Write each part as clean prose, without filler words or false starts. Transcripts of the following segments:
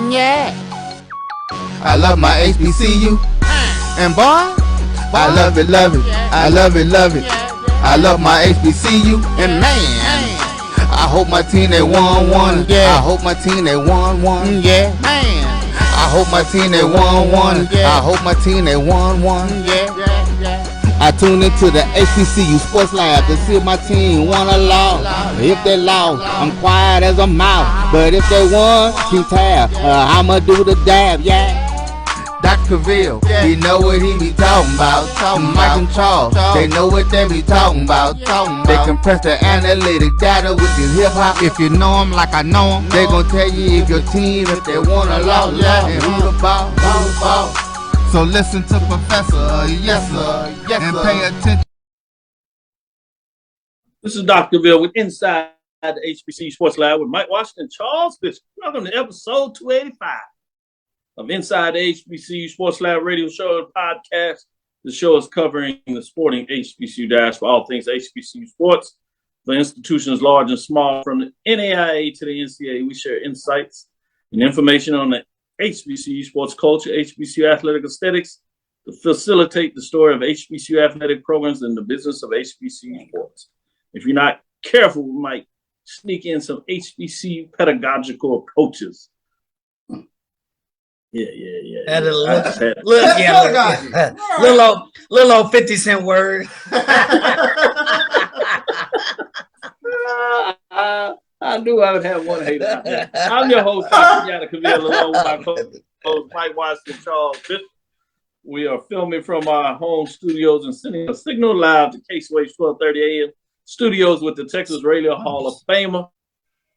Yeah. I love my HBCU. And boy, I love it, love it. I love it, love it. I love my HBCU. And man, I hope my team they won. Yeah. I hope my team they won. Yeah. Man, I hope my team they won. I hope my team they won. Yeah. I tune into the HBCU Sports Lab to see if my team won or lost. If they lost, I'm quiet as a mouse. But if they won, keep tab. I'ma do the dab, yeah. Dr. Cavil, he know what he be talking about. Mike and Charles, they know what they be talking about. They compress the analytic data with this hip hop. If you know them like I know them, they gon' tell you if your team, if they won or lost, and who the ball, So listen to Professor, yes sir, and pay attention. This is Dr. Cavil with Inside the HBCU Sports Lab with Mike Washington, Charles Bishop. Welcome to episode 285 of Inside the HBCU Sports Lab radio show and podcast. The show is covering the sporting HBCU dash for all things HBCU sports. For institutions large and small, from the NAIA to the NCAA, we share insights and information on the HBCU sports culture, HBCU athletic aesthetics, to facilitate the story of HBCU athletic programs and the business of HBCU sports. If you're not careful, we might sneak in some HBCU pedagogical approaches. Yeah. Little old 50-cent word. I knew I would have one hater out there. I'm your host, Dr. Kenyatta Cavil, along with my co-host, Mike Washington, Charles Bishop. We are filming from our home studios and sending a signal live to KSWH 1230 AM studios with the Texas Radio Hall of Famer,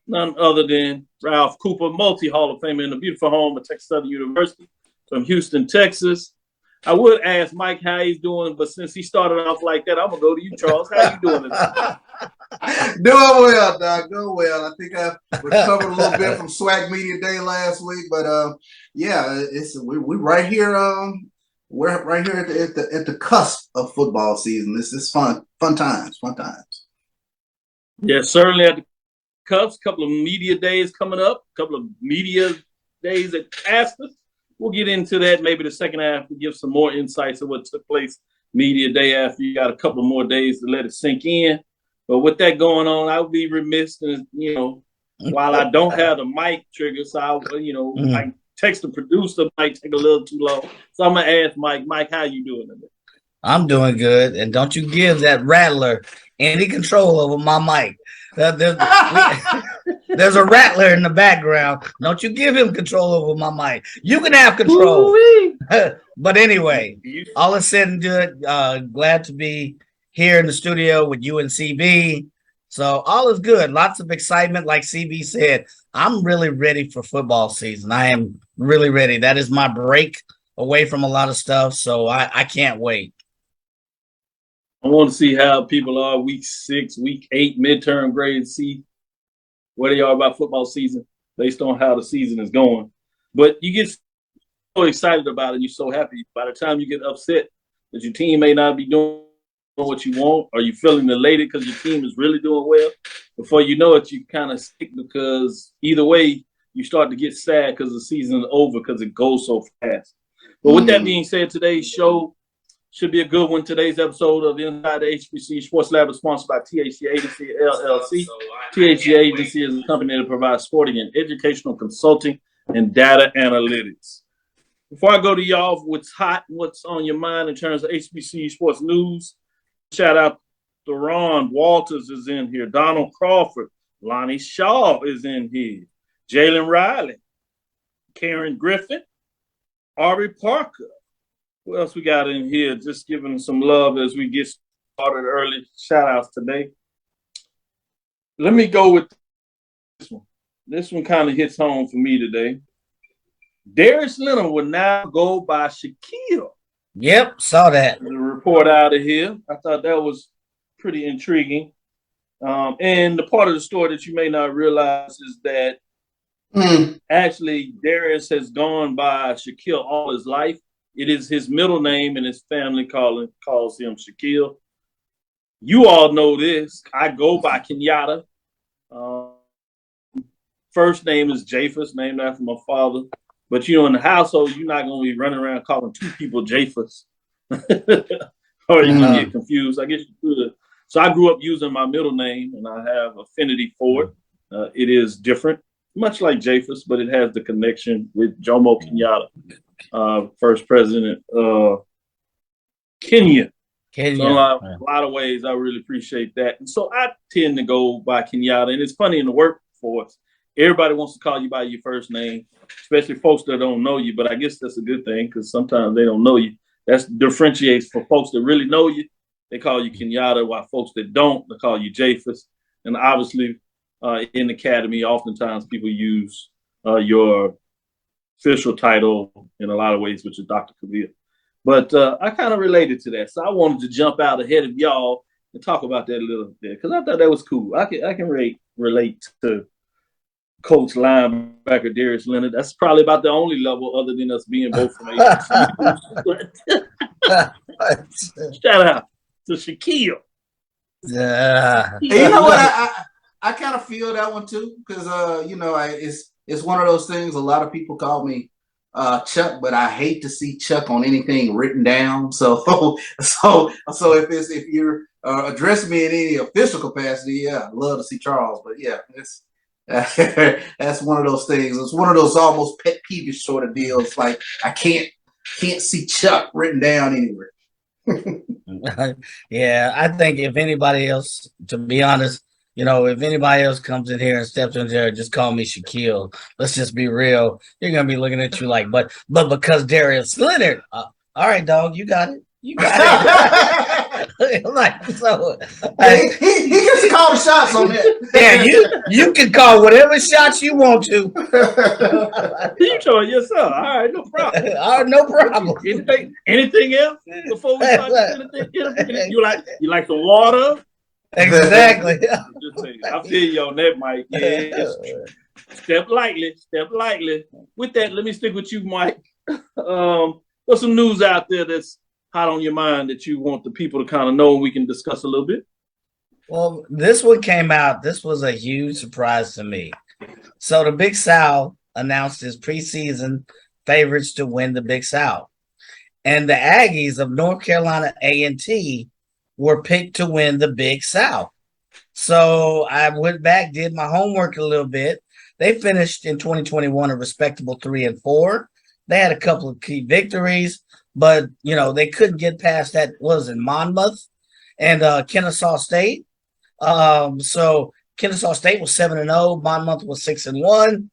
none other than Ralph Cooper, multi-Hall of Famer in the beautiful home of Texas Southern University from Houston, Texas. I would ask Mike how he's doing, but since he started off like that, I'm going to go to you, Charles. How you doing today? Doing well, Doc. Doing well. I think I recovered a little bit from SWAC Media Day last week, but yeah, we're right here. We're right here at the cusp of football season. This is fun times. Yeah, certainly at the cusp. Couple of media days coming up. Couple of media days that passed us. We'll get into that maybe the second half to give some more insights of what took place media day after you got a couple more days to let it sink in. But with that going on, I would be remiss, and while I don't have the mic trigger, so I text the producer might take a little too long. So I'm gonna ask Mike, how you doing today? I'm doing good, and don't you give that rattler any control over my mic. There's a rattler in the background. Don't you give him control over my mic. You can have control. But anyway, all is said and done. Glad to be here in the studio with you and CB. So all is good. Lots of excitement. Like CB said, I'm really ready for football season. I am really ready. That is my break away from a lot of stuff. So I can't wait. I want to see how people are week 6, week 8, midterm grade, see where they are about football season based on how the season is going. But you get so excited about it, you're so happy. By the time you get upset that your team may not be doing what you want, or you're feeling elated because your team is really doing well, before you know it, you kind of stick, because either way, you start to get sad because the season is over because it goes so fast. But with that being said, today's show should be a good one. Today's episode of Inside the HBCU Sports Lab is sponsored by THG Agency LLC. THG Agency is a company that provides sporting and educational consulting and data analytics. Before I go to y'all, what's hot, what's on your mind in terms of HBCU sports news, shout out to Ron Walters is in here. Donald Crawford, Lonnie Shaw is in here. Jalen Riley, Karen Griffin, Aubrey Parker. What else we got in here? Just giving some love as we get started early. Shout outs today. Let me go with this one. This one kind of hits home for me today. Darius Leonard will now go by Shaquille. Yep, saw that. The report out of here. I thought that was pretty intriguing. And the part of the story that you may not realize is that actually Darius has gone by Shaquille all his life. It is his middle name, and his family calls him Shaquille. You all know this. I go by Kenyatta. First name is Japhus, named after my father. But in the household, you're not going to be running around calling two people Japhas, or you can get confused. I guess you could. So I grew up using my middle name, and I have affinity for it. It is different, much like Japhas, but it has the connection with Jomo Kenyatta, first president of Kenya. So in a lot of ways, I really appreciate that. And so I tend to go by Kenyatta. And it's funny, in the workforce, everybody wants to call you by your first name, especially folks that don't know you. But I guess that's a good thing, because sometimes they don't know you. That differentiates for folks that really know you. They call you Kenyatta, while folks that don't, they call you Japhas. And obviously, in the academy, oftentimes people use your official title in a lot of ways, which is Dr. Cavil. But I kind of related to that. So I wanted to jump out ahead of y'all and talk about that a little bit, because I thought that was cool. I can relate to Coach linebacker Darius Leonard. That's probably about the only level, other than us being both from HBCU. Shout out to Shaquille. Yeah. You know what? I kind of feel that one too, because it's one of those things. A lot of people call me Chuck, but I hate to see Chuck on anything written down. So if you're addressing me in any official capacity, yeah, I'd love to see Charles. But yeah, it's that's one of those things. It's one of those almost pet peevish sort of deals. Like I can't see Chuck written down anywhere. Yeah, I think if anybody else, to be honest, if anybody else comes in here and steps in there, just call me Shaquille. Let's just be real. You're gonna be looking at you like, but because Darius Leonard, all right, dog, you got it. You got it. Like, so he gets to call the shots on that. Yeah, you can call whatever shots you want to. You enjoy yourself. All right, no problem. All right, no problem. Anything else before we start? You like the water? Exactly. I feel you on that, Mike. Yeah, step lightly. With that, let me stick with you, Mike. What's some news out there that's hot on your mind that you want the people to kind of know, and we can discuss a little bit? Well, this one came out. This was a huge surprise to me. So the Big South announced his preseason favorites to win the Big South. And the Aggies of North Carolina A&T were picked to win the Big South. So I went back, did my homework a little bit. They finished in 2021 a respectable 3-4. They had a couple of key victories, but they couldn't get past that. Was in Monmouth and Kennesaw State. So Kennesaw State was 7-0. Monmouth was 6-1.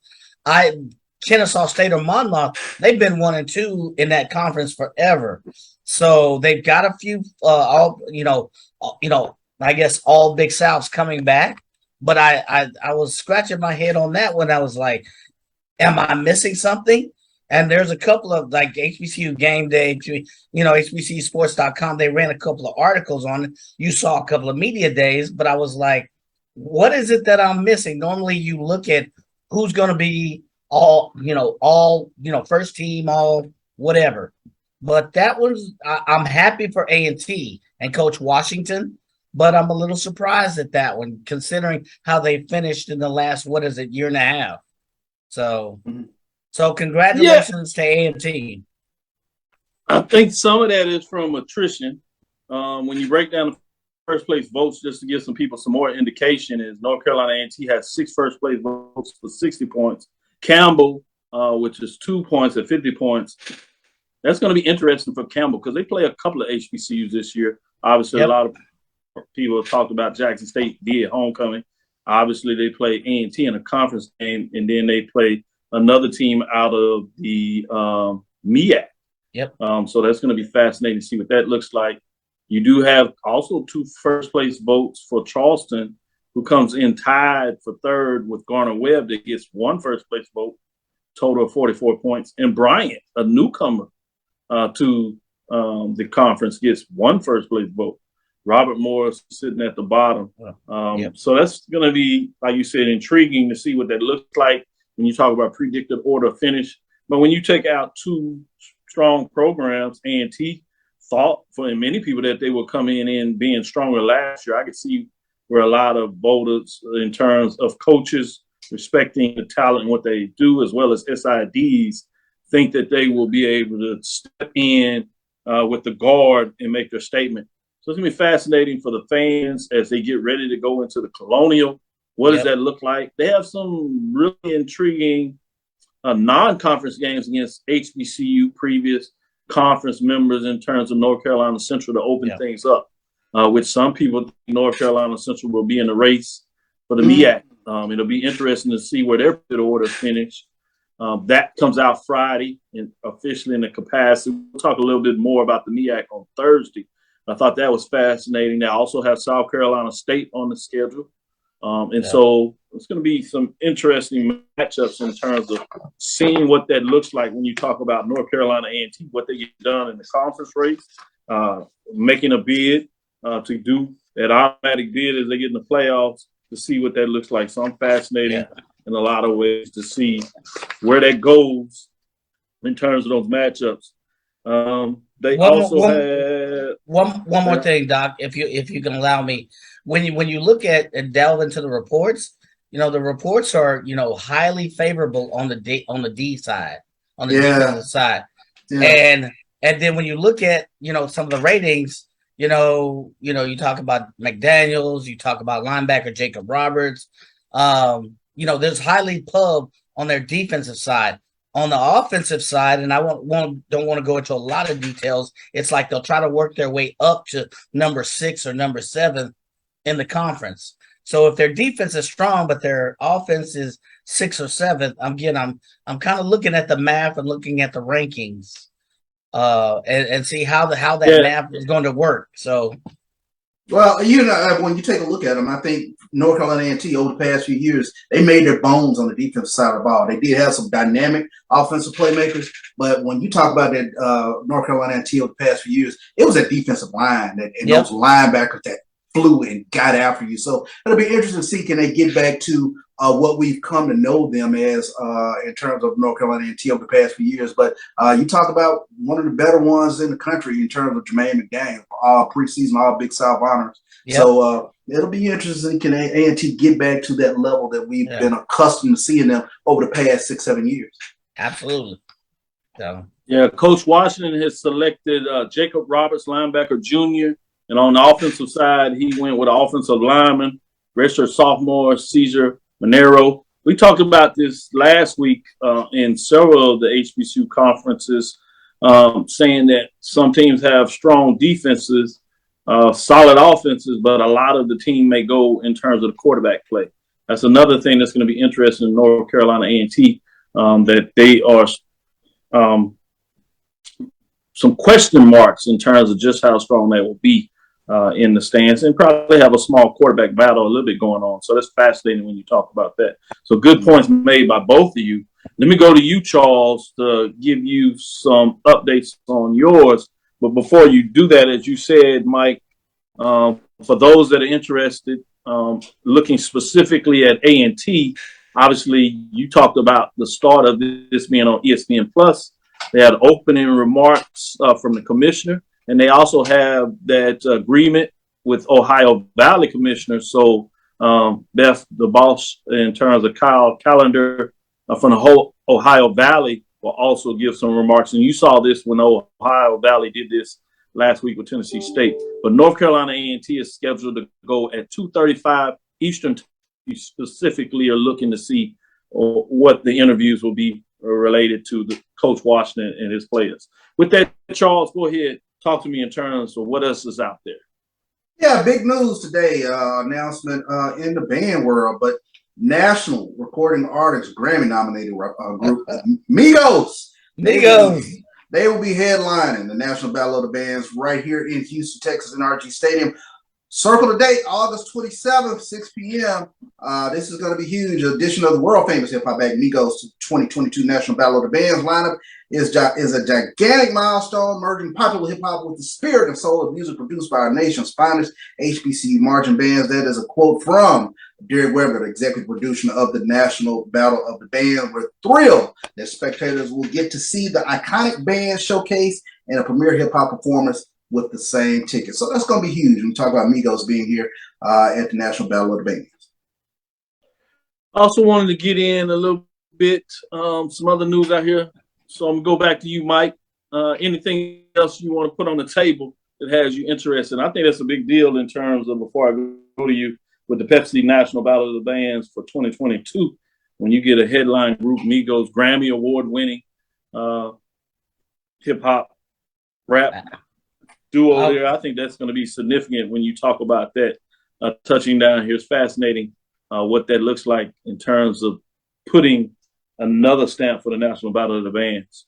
Kennesaw State or Monmouth, they've been 1-2 in that conference forever. So they've got a few, I guess all Big Souths coming back. But I was scratching my head on that one. I was like, am I missing something? And there's a couple of like HBCU Game Day, HBCUsports.com. They ran a couple of articles on it. You saw a couple of media days, but I was like, what is it that I'm missing? Normally you look at who's going to be all first team, all whatever. But that was, I'm happy for A&T and Coach Washington, but I'm a little surprised at that one, considering how they finished in the last, year and a half. So congratulations to A&T. I think some of that is from attrition. When you break down the first place votes, just to give some people some more indication, is North Carolina A&T has 6 first place votes for 60 points. Campbell, which is 2 points at 50 points. That's going to be interesting for Campbell because they play a couple of HBCUs this year. Obviously, A lot of people have talked about Jackson State did homecoming. Obviously, they play A&T in a conference game, and then they play another team out of the MEAC. Yep. So that's going to be fascinating to see what that looks like. You do have also 2 first place votes for Charleston, who comes in tied for 3rd with Garner-Webb that gets 1 first place vote, total of 44 points. And Bryant, a newcomer to the conference, gets 1 first place vote. Robert Morris sitting at the bottom. So that's going to be, like you said, intriguing to see what that looks like when you talk about predicted order of finish. But when you take out 2 strong programs, A&T thought for many people that they will come in being stronger last year. I could see where a lot of voters in terms of coaches respecting the talent and what they do, as well as SIDs, think that they will be able to step in with the guard and make their statement. So it's going to be fascinating for the fans as they get ready to go into the Colonial. What does that look like? They have some really intriguing non-conference games against HBCU previous conference members in terms of North Carolina Central to open things up, which some people think North Carolina Central will be in the race for the MEAC. It'll be interesting to see where their bid order finish. That comes out Friday and officially in the capacity. We'll talk a little bit more about the MEAC on Thursday. I thought that was fascinating. They also have South Carolina State on the schedule. So it's going to be some interesting matchups in terms of seeing what that looks like when you talk about North Carolina A&T, what they get done in the conference race, making a bid to do that automatic bid as they get in the playoffs to see what that looks like. So I'm fascinated in a lot of ways to see where that goes in terms of those matchups. They had one more thing, Doc, if you can allow me. When you look at and delve into the reports, the reports are highly favorable on the D side, on the defensive side, and then when you look at some of the ratings, you talk about McDaniels, you talk about linebacker Jacob Roberts, there's highly pub on their defensive side. On the offensive side, and I don't want to go into a lot of details, it's like they'll try to work their way up to number 6 or number 7 in the conference. So if their defense is strong, but their offense is 6th or 7th, I'm kind of looking at the math and looking at the rankings, and see how that math is going to work. So, well, when you take a look at them, I think North Carolina A&T over the past few years, they made their bones on the defensive side of the ball. They did have some dynamic offensive playmakers, but when you talk about that North Carolina A&T over the past few years, it was that defensive line and those linebackers that flew and got after you. So it'll be interesting to see, can they get back to what we've come to know them as in terms of North Carolina A&T over the past few years. But you talk about one of the better ones in the country in terms of Jermaine McDaniel, all preseason, all Big South honors. So it'll be interesting, can A&T get back to that level that we've been accustomed to seeing them over the past 6-7 years. Absolutely. So. Yeah, Coach Washington has selected Jacob Roberts, linebacker junior. And on the offensive side, he went with an offensive lineman, redshirt sophomore, Cesar Monero. We talked about this last week in several of the HBCU conferences, saying that some teams have strong defenses, solid offenses, but a lot of the team may go in terms of the quarterback play. That's another thing that's going to be interesting in North Carolina A&T, that they are some question marks in terms of just how strong they will be in the stands, and probably have a small quarterback battle a little bit going on. So that's fascinating when you talk about that. So good points made by both of you. Let me go to you, Charles, to give you some updates on yours. But before you do that, as you said, Mike, for those that are interested, looking specifically at A&T, obviously you talked about the start of this being on ESPN Plus. They had opening remarks from the commissioner. And they also have that agreement with Ohio Valley Commissioner. So Beth, the boss, in terms of Kyle Callender from the whole Ohio Valley, will also give some remarks. And you saw this when Ohio Valley did this last week with Tennessee State. But North Carolina A&T is scheduled to go at 2:35 Eastern. We specifically are looking to see what the interviews will be related to the Coach Washington and his players. With that, Charles, go ahead. Talk to me in terms of what else is out there. Yeah, big news today, announcement in the band world, but national recording artist, Grammy-nominated group, Migos. They will be headlining the National Battle of the Bands right here in Houston, Texas, NRG Stadium. Circle the date, August 27th, 6 p.m. This is going to be huge. Addition of the world-famous hip-hop act Migos to 2022 National Battle of the Bands lineup is a gigantic milestone, merging popular hip-hop with the spirit and soul of music produced by our nation's finest HBCU marching bands. That is a quote from Derek Weber, the executive producer of the National Battle of the Bands. We're thrilled that spectators will get to see the iconic band showcase and a premier hip-hop performance with the same ticket. So that's going to be huge when we talk about Migos being here at the National Battle of the Bands. I also wanted to get in a little bit, some other news out here. So I'm gonna go back to you, Mike. Anything else you want to put on the table that has you interested? I think that's a big deal in terms of, before I go to you, with the Pepsi National Battle of the Bands for 2022, when you get a headline group, Migos, Grammy award-winning hip-hop rap duo there. I think that's going to be significant when you talk about that. Touching down here is fascinating, what that looks like in terms of putting another stamp for the National Battle of the Bands.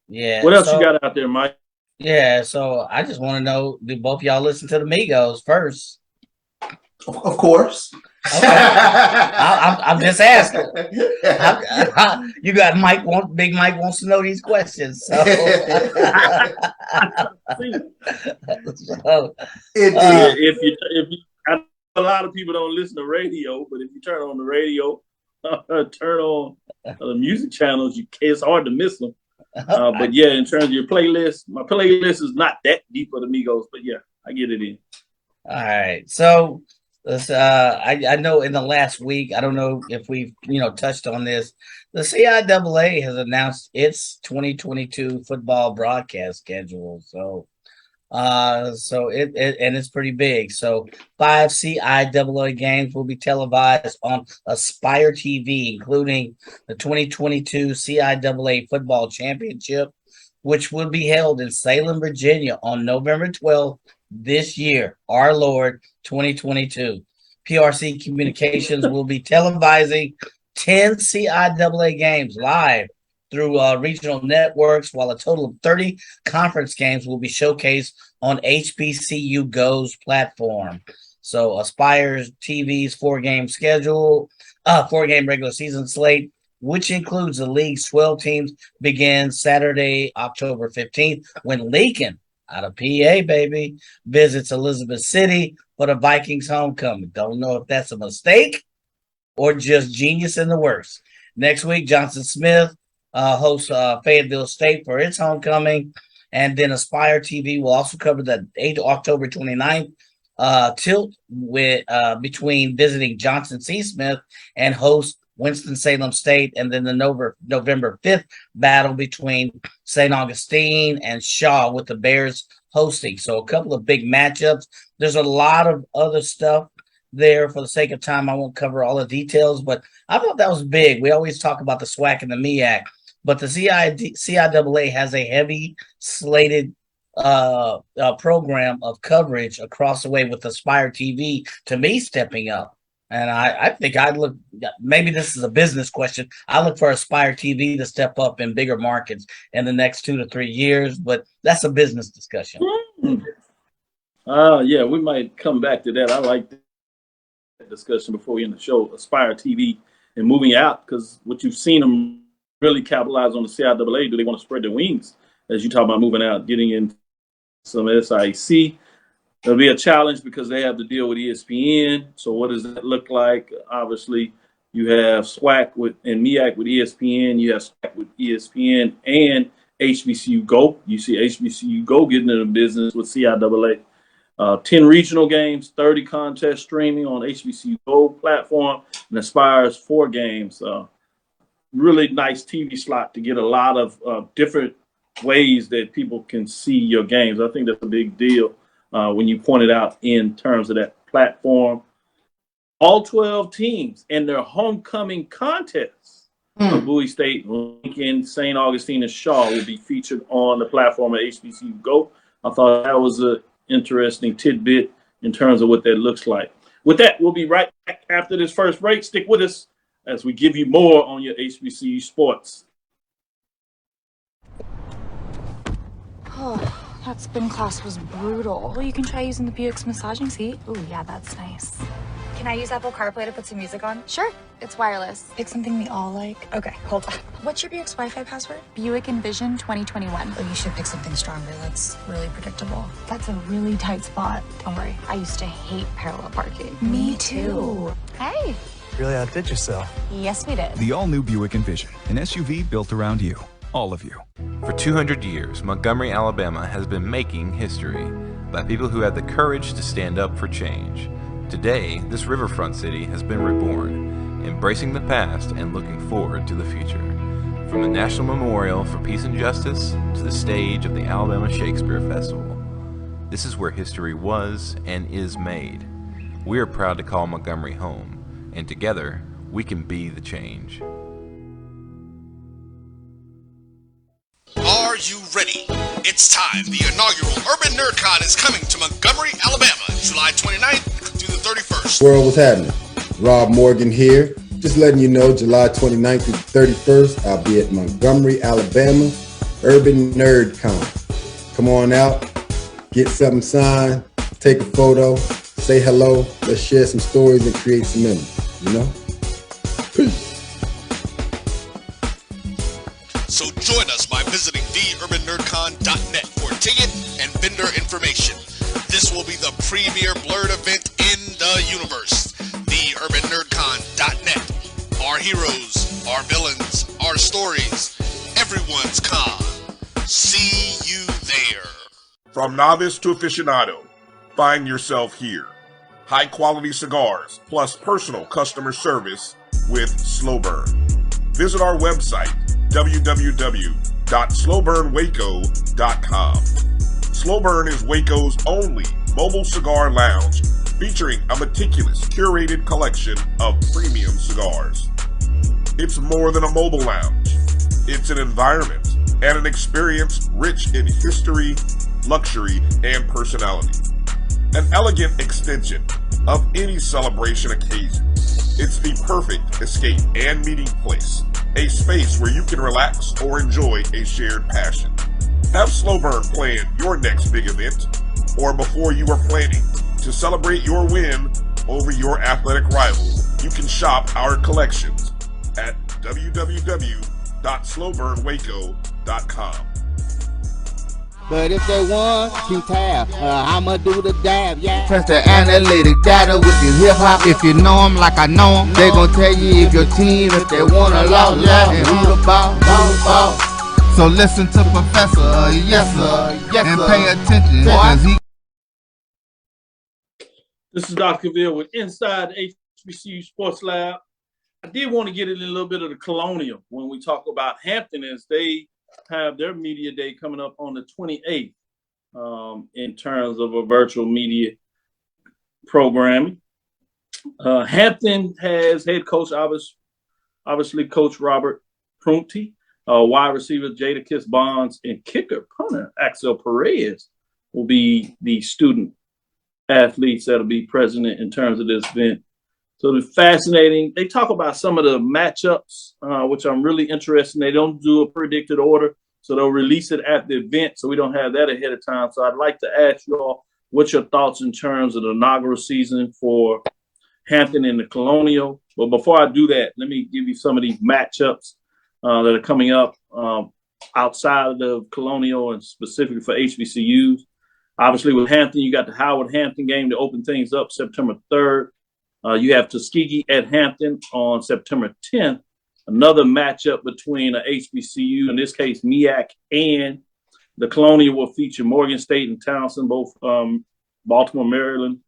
Yeah. What else you got out there, Mike? Yeah, so I just want to know, do both y'all listen to the Migos first? Of course. Okay. I'm just asking. You got Big Mike wants to know these questions. So, if you, I know a lot of people don't listen to radio, but if you turn on the radio, turn on the music channels, it's hard to miss them. But yeah, in terms of your playlist, my playlist is not that deep for the Migos, but yeah, I get it in. All right, so I know in the last week, I don't know if we've touched on this. The CIAA has announced its 2022 football broadcast schedule. So it's pretty big. So 5 CIAA games will be televised on Aspire TV, including the 2022 CIAA Football Championship, which will be held in Salem, Virginia on November 12th this year, our Lord, 2022. PRC Communications will be televising 10 CIAA games live through regional networks, while a total of 30 conference games will be showcased on HBCU Go's platform. So Aspire TV's 4-game regular season slate, which includes the league's 12 teams, begins Saturday, October 15th, when Lincoln, out of PA, baby, visits Elizabeth City for the Vikings homecoming. Don't know if that's a mistake or just genius in the works. Next week, Johnson Smith hosts Fayetteville State for its homecoming, and then Aspire TV will also cover the October 29th tilt between visiting Johnson C. Smith and host Winston-Salem State, and then the November 5th battle between St. Augustine and Shaw, with the Bears hosting. So a couple of big matchups. There's a lot of other stuff there. For the sake of time, I won't cover all the details, but I thought that was big. We always talk about the SWAC and the MEAC, but the CIAA has a heavy slated program of coverage across the way, with Aspire TV, to me, stepping up. And I think maybe this is a business question. I look for Aspire TV to step up in bigger markets in the next 2 to 3 years, but that's a business discussion. Yeah, we might come back to that. I like that discussion before we end the show. Aspire TV and moving out, because what you've seen them really capitalize on the CIAA. Do they want to spread their wings, as you talk about moving out, getting in some SIAC? It'll be a challenge because they have to deal with ESPN. So what does that look like? Obviously, you have SWAC and MEAC with ESPN. You have SWAC with ESPN and HBCU Go. You see HBCU Go getting into business with CIAA. 10 regional games, 30 contests streaming on HBCU Go platform, and Aspire's 4 games. Really nice TV slot to get a lot of different ways that people can see your games. I think that's a big deal. When you pointed out in terms of that platform, all 12 teams and their homecoming contests of Bowie State, Lincoln, St. Augustine, and Shaw will be featured on the platform of HBCU Go. I thought that was an interesting tidbit in terms of what that looks like. With that, we'll be right back after this first break. Stick with us as we give you more on your HBCU sports. Oh, that spin class was brutal. Well, you can try using the Buick's massaging seat. Ooh, yeah, that's nice. Can I use Apple CarPlay to put some music on? Sure, it's wireless. It's something we all like. Okay, hold on. What's your Buick's Wi-Fi password? Buick Envision 2021. Oh, you should pick something stronger. That's really predictable. That's a really tight spot. Don't worry, I used to hate parallel parking. Me too. Hey. Really outdid yourself. Yes, we did. The all-new Buick Envision, an SUV built around you, all of you. For 200 years, Montgomery, Alabama has been making history by people who had the courage to stand up for change. Today, this riverfront city has been reborn, embracing the past and looking forward to the future. From the National Memorial for Peace and Justice to the stage of the Alabama Shakespeare Festival, this is where history was and is made. We are proud to call Montgomery home, and together we can be the change. Are you ready? It's time. The inaugural Urban NerdCon is coming to Montgomery, Alabama, July 29th through the 31st. World, what's happening? Rob Morgan here. Just letting you know, July 29th through the 31st, I'll be at Montgomery, Alabama, Urban NerdCon. Come on out, get something signed, take a photo, say hello, let's share some stories and create some memories, you know? Peace. So join us by visiting theurbannerdcon.net for ticket and vendor information. This will be the premier blurred event in the universe. Theurbannerdcon.net. Our heroes, our villains, our stories, everyone's con. See you there. From novice to aficionado, find yourself here. High quality cigars plus personal customer service with Slow Burn. Visit our website, www.slowburnwaco.com. Slow Burn is Waco's only mobile cigar lounge featuring a meticulous, curated collection of premium cigars. It's more than a mobile lounge. It's an environment and an experience rich in history, luxury, and personality. An elegant extension of any celebration occasion. It's the perfect escape and meeting place. A space where you can relax or enjoy a shared passion. Have Slow Burn plan your next big event, or before you are planning to celebrate your win over your athletic rival. You can shop our collections at www.slowburnwaco.com. But if they want to tab, I'ma do the dab, yeah. Press the analytic data with your hip hop. If you know them like I know them, they gon' tell you if your team, if they wanna loss, yeah. And who the ball. So listen to Professor, yes sir, and pay attention, cause he. This is Dr. Cavil with Inside the HBCU Sports Lab. I did want to get in a little bit of the Colonial when we talk about Hampton, as they have their media day coming up on the 28th in terms of a virtual media programming. Hampton has head coach, obviously Coach Robert Prunty, wide receiver Jada Kiss Bonds, and kicker punter Axel Perez will be the student athletes that'll be present in terms of this event. So it's fascinating. They talk about some of the matchups, which I'm really interested in. They don't do a predicted order, so they'll release it at the event, so we don't have that ahead of time. So I'd like to ask you all what's your thoughts in terms of the inaugural season for Hampton and the Colonial. But before I do that, let me give you some of these matchups that are coming up outside of the Colonial and specifically for HBCUs. Obviously, with Hampton, you got the Howard-Hampton game to open things up September 3rd. You have Tuskegee at Hampton on September 10th. Another matchup between a HBCU, in this case, MEAC, and the Colonial will feature Morgan State and Townsend, both Baltimore, Maryland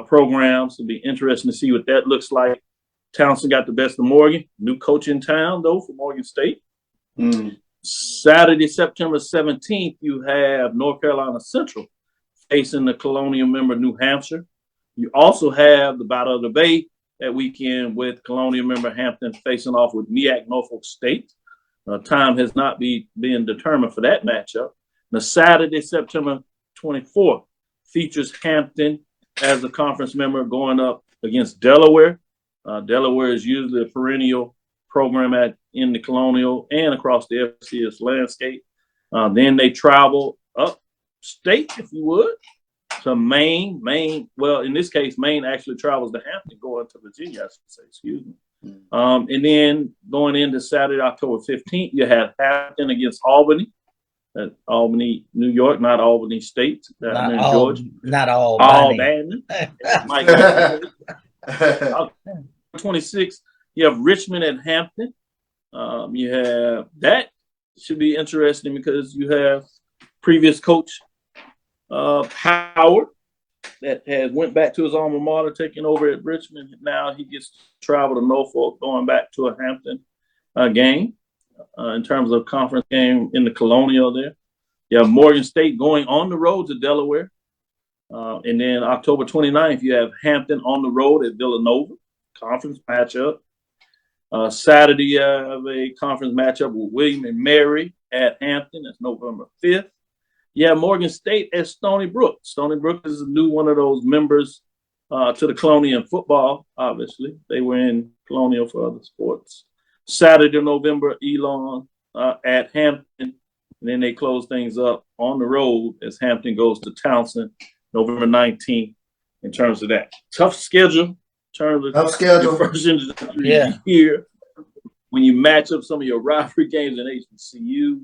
programs. It'll be interesting to see what that looks like. Townsend got the best of Morgan. New coach in town, though, for Morgan State. Saturday, September 17th, you have North Carolina Central facing the Colonial member New Hampshire. You also have the Battle of the Bay that weekend with Colonial member Hampton facing off with MEAC Norfolk State. Time has not been determined for that matchup. The Saturday, September 24th, features Hampton as a conference member going up against Delaware. Delaware is usually a perennial program in the Colonial and across the FCS landscape. Then they travel upstate, if you would, to Maine. Well, in this case, Maine actually travels to Hampton, going to Virginia, I should say, excuse me. And then going into Saturday, October 15th, you have Hampton against Albany. Albany, New York, not Albany State, in Georgia. Not Albany. Albany. 26th, you have Richmond at Hampton. You have that should be interesting because you have previous coach Howard that has went back to his alma mater, taking over at Richmond. Now he gets to travel to Norfolk, going back to a Hampton game. in terms of conference game in the Colonial there. You have Morgan State going on the road to Delaware. And then October 29th, you have Hampton on the road at Villanova, conference matchup. Saturday, you have a conference matchup with William and Mary at Hampton. That's November 5th. You have Morgan State at Stony Brook. Stony Brook is a new one of those members to the Colonial in football, obviously. They were in Colonial for other sports. Saturday, November, Elon at Hampton. And then they close things up on the road as Hampton goes to Townsend, November 19th, in terms of that. Tough schedule. Tough schedule. First year. When you match up some of your rivalry games in HBCU,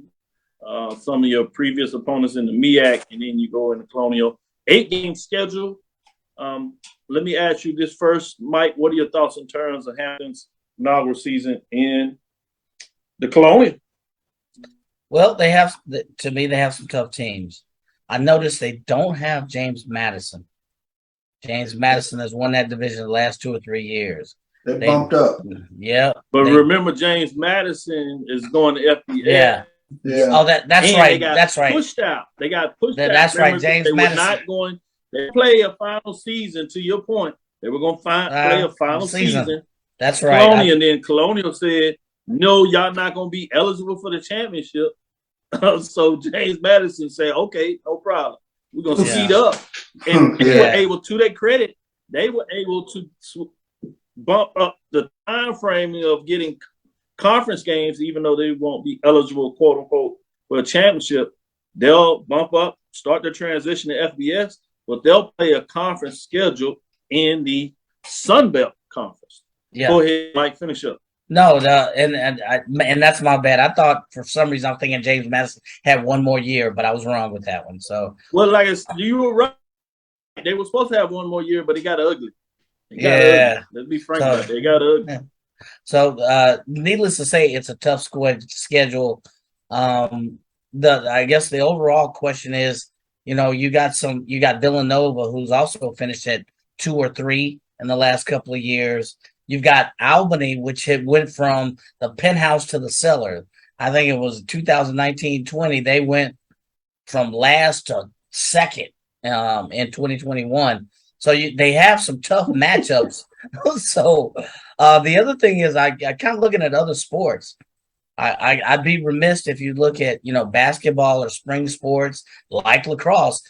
some of your previous opponents in the MEAC, and then you go in the Colonial. 8-game schedule. Let me ask you this first, Mike. What are your thoughts in terms of Hampton's inaugural season in the Colonial? Well, they have some tough teams. I noticed they don't have James Madison. James Madison has won that division the last 2 or 3 years. They bumped up. Yeah. But remember, James Madison is going to FBS. Yeah. Oh, that's right. That's right. Pushed out. They got pushed out. That's right. James they Madison. Were not going. They play a final season. To your point, they were going to play a final season. That's right. Colonial, and then Colonial said, "No, y'all not going to be eligible for the championship." So James Madison said, "Okay, no problem. We're going to seed up." And they were able, to their credit, they were able to bump up the time frame of getting conference games, even though they won't be eligible, quote unquote, for a championship. They'll bump up, start the transition to FBS, but they'll play a conference schedule in the Sun Belt Conference. Yeah. Go ahead, Mike, finish up. No, and that's my bad. I thought for some reason I'm thinking James Madison had one more year, but I was wrong with that one. So you were right. They were supposed to have one more year, but it got ugly. Ugly. Let's be frank about it. They got ugly. Yeah. So, needless to say, it's a tough schedule. I guess the overall question is, you got Villanova, who's also finished at 2 or 3 in the last couple of years. You've got Albany, which went from the penthouse to the cellar. I think it was 2019-20. They went from last to second in 2021. So they have some tough matchups. So the other thing is I kind of looking at other sports. I'd be remiss if you look at, basketball or spring sports like lacrosse.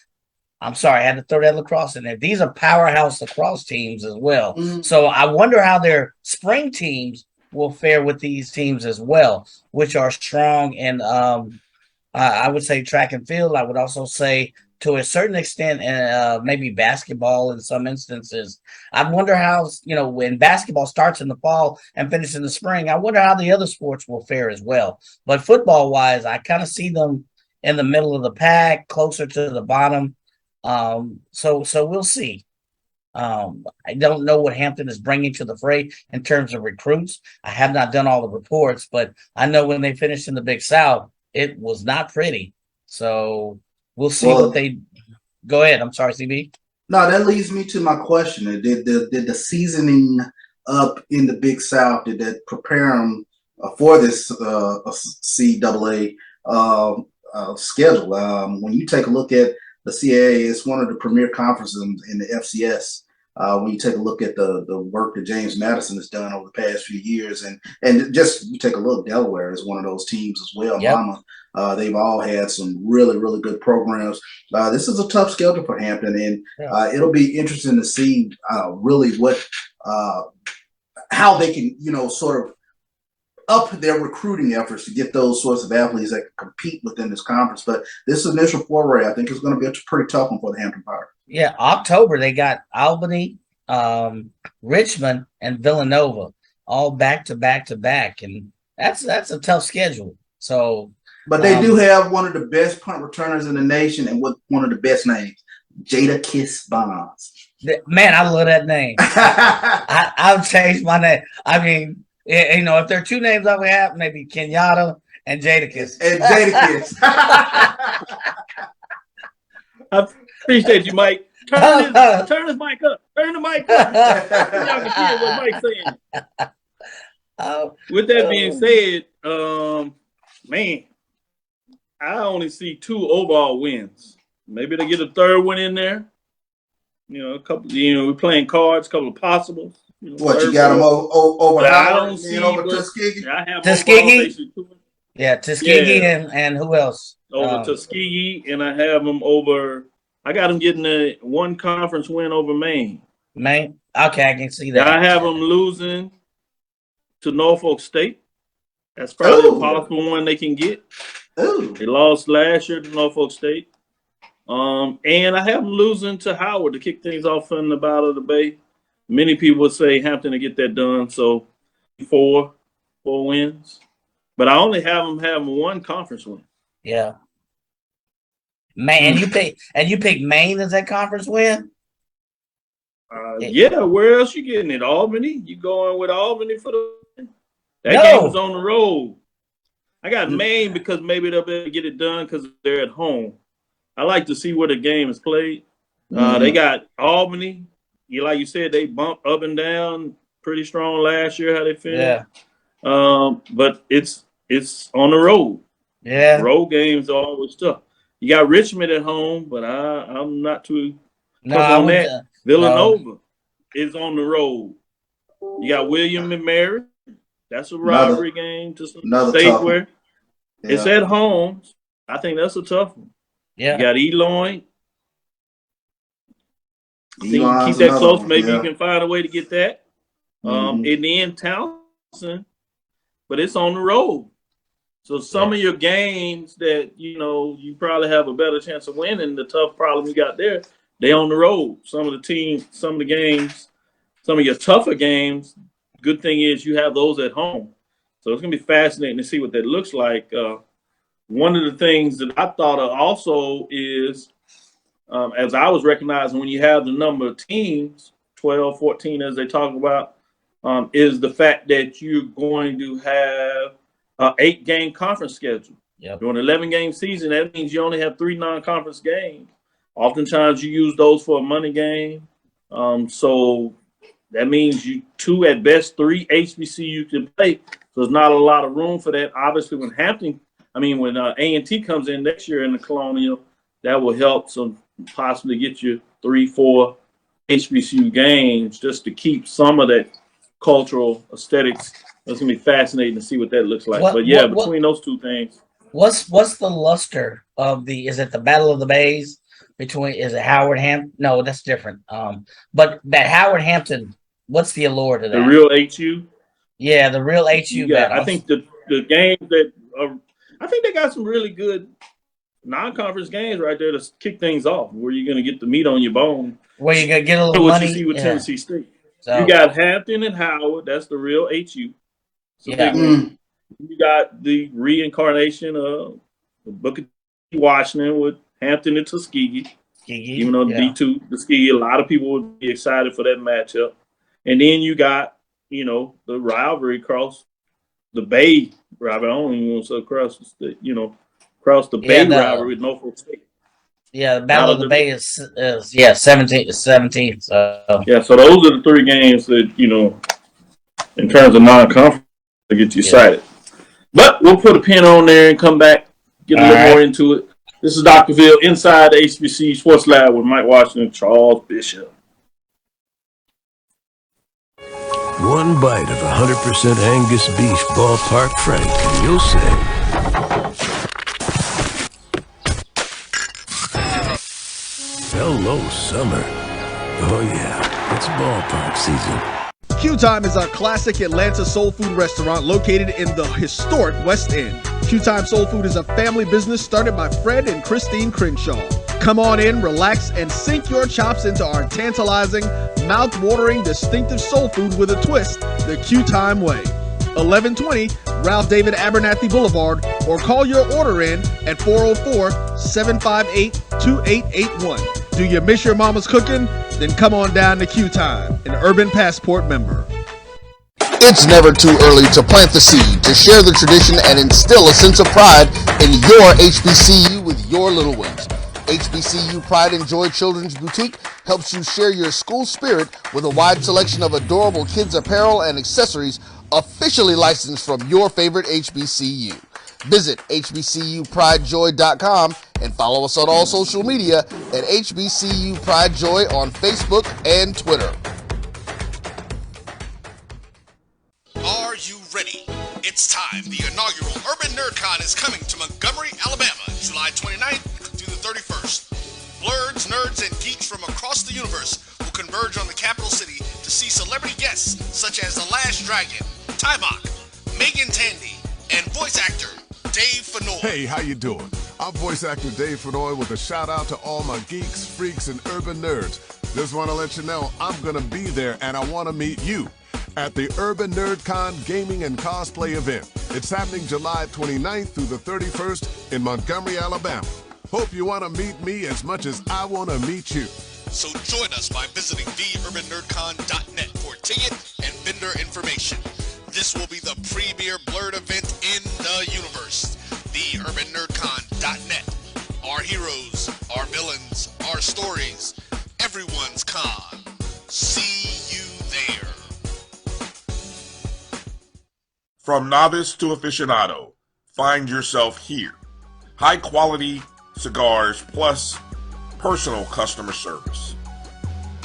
I'm sorry, I had to throw that lacrosse in there. These are powerhouse lacrosse teams as well. Mm-hmm. So I wonder how their spring teams will fare with these teams as well, which are strong. And I would say track and field. I would also say to a certain extent, maybe basketball in some instances. I wonder how, when basketball starts in the fall and finishes in the spring, I wonder how the other sports will fare as well. But football-wise, I kind of see them in the middle of the pack, closer to the bottom. So we'll see. I don't know what Hampton is bringing to the fray in terms of recruits. I have not done all the reports, but I know when they finished in the Big South, it was not pretty. So we'll see what they go ahead. I'm sorry, CB. No, that leads me to my question. Did the seasoning up in the Big South, did that prepare them for this CAA schedule? When you take a look at the CIAA, it's one of the premier conferences in the FCS. When you take a look at the work that James Madison has done over the past few years, and just you take a look, Delaware is one of those teams as well. Yep. They've all had some really, really good programs. This is a tough schedule for Hampton, and it'll be interesting to see really what how they can sort of up their recruiting efforts to get those sorts of athletes that can compete within this conference. But this initial foray, I think, is going to be a pretty tough one for the Hampton Pirates. Yeah, October they got Albany, Richmond, and Villanova all back to back, and that's a tough schedule. So, but they do have one of the best punt returners in the nation, and with one of the best names, Jada Kiss Bonds. Man, I love that name. I've changed my name. I mean, if there are two names I would have, maybe Kenyatta and Jadakiss. I appreciate you, Mike. Turn his mic up. Turn the mic up. Y'all can hear what Mike's saying. With that being said, Man, I only see 2 overall wins. Maybe they get a third one in there. A couple. We're playing cards, a couple of possibles. What you got them over Howard and over Tuskegee? I have Tuskegee. Yeah, Tuskegee and who else? Over Tuskegee, and I have them over. I got them getting a 1 conference win over Maine. Maine. Okay, I can see that. I have them losing to Norfolk State. That's probably a possible one they can get. Ooh. They lost last year to Norfolk State. And I have them losing to Howard to kick things off in the Battle of the Bay. Many people would say Hampton to get that done. So 4 wins. But I only have them having 1 conference win. Yeah. Man, you pick Maine as that conference win? Yeah, where else you getting it? Albany? You going with Albany for that game was on the road. I got Maine because maybe they'll be able to get it done because they're at home. I like to see where the game is played. They got Albany. Like you said, they bumped up and down pretty strong last year, how they finished. Yeah. But it's on the road. Yeah. Road games are always tough. You got Richmond at home, but I'm not too tough on that. Villanova is on the road. You got William and Mary. That's a rivalry game to some state where it's at home. I think that's a tough one. Yeah. You got Eloy. Keep that close. Maybe you can find a way to get that. And then Townsend, but it's on the road. So some of your games that, you probably have a better chance of winning, the tough problem you got there, they on the road. Some of the games, some of your tougher games, good thing is you have those at home. So it's going to be fascinating to see what that looks like. One of the things that I thought of also is, as I was recognizing, when you have the number of teams, 12, 14, as they talk about, is the fact that you're going to have an 8-game conference schedule. Yep. During an 11-game season, that means you only have 3 non-conference games. Oftentimes you use those for a money game. So that means 2 at best, 3 HBCU can play. So there's not a lot of room for that. Obviously, when A&T comes in next year in the Colonial, that will help possibly get you 3, 4 HBCU games just to keep some of that cultural aesthetics. It's gonna be fascinating to see what that looks like. Between those 2 things, what's the luster of is it the Battle of the Bays? Is it Howard Hampton? No, that's different. But that Howard Hampton, what's the allure to that? The real HU? Yeah, the real HU battle. I think the games that I think they got some really good non-conference games right there to kick things off, where you're going to get the meat on your bone. Where you're going to get a little money. What you see with Tennessee State. So, you got Hampton and Howard. That's the real HU. So you got the reincarnation of Booker T. Washington with Hampton and Tuskegee. Even though D2 Tuskegee, a lot of people would be excited for that matchup. And then you got, the rivalry across the Bay rivalry. I don't even want to say across the Bay rivalry with Norfolk State. Yeah, the Battle of the Bay is 17th. So. Yeah, so those are the 3 games that, in terms of non-conference, to get you excited. But we'll put a pin on there and come back, get a little more into it. This is Dr. Ville inside the HBCU Sports Lab with Mike Washington and Charles Bishop. One bite of 100% Angus beef ballpark frank, and you'll say, hello, summer. Oh yeah, it's ballpark season. Q Time is a classic Atlanta soul food restaurant located in the historic West End. Q Time Soul Food is a family business started by Fred and Christine Crenshaw. Come on in, relax, and sink your chops into our tantalizing, mouth-watering, distinctive soul food with a twist, the Q Time way. 1120 Ralph David Abernathy Boulevard, or call your order in at 404-758-2881. Do you miss your mama's cooking? Then come on down to Q Time, an Urban Passport member. It's never too early to plant the seed, to share the tradition, and instill a sense of pride in your HBCU with your little ones. HBCU Pride and Joy Children's Boutique helps you share your school spirit with a wide selection of adorable kids apparel and accessories, officially licensed from your favorite HBCU. Visit hbcupриdejoy.com and follow us on all social media at HBCU Pride Joy on Facebook and Twitter. Are you ready? It's time. The inaugural Urban NerdCon is coming to Montgomery, Alabama, July 29th through the 31st. Blurs, nerds, and geeks from across the universe will converge on the capital city to see celebrity guests such as The Last Dragon, Tybok, Megan Tandy, and voice actor Dave Fennoy. Hey, how you doing? I'm voice actor Dave Fennoy with a shout out to all my geeks, freaks, and urban nerds. Just want to let you know I'm going to be there and I want to meet you at the Urban NerdCon Gaming and Cosplay event. It's happening July 29th through the 31st in Montgomery, Alabama. Hope you want to meet me as much as I want to meet you. So join us by visiting theurbannerdcon.net for ticket and vendor information. This will be the premier blurred event in the universe. Theurbannerdcon.net. Our heroes, our villains, our stories, everyone's con. See you there. From novice to aficionado, find yourself here. High quality cigars plus personal customer service.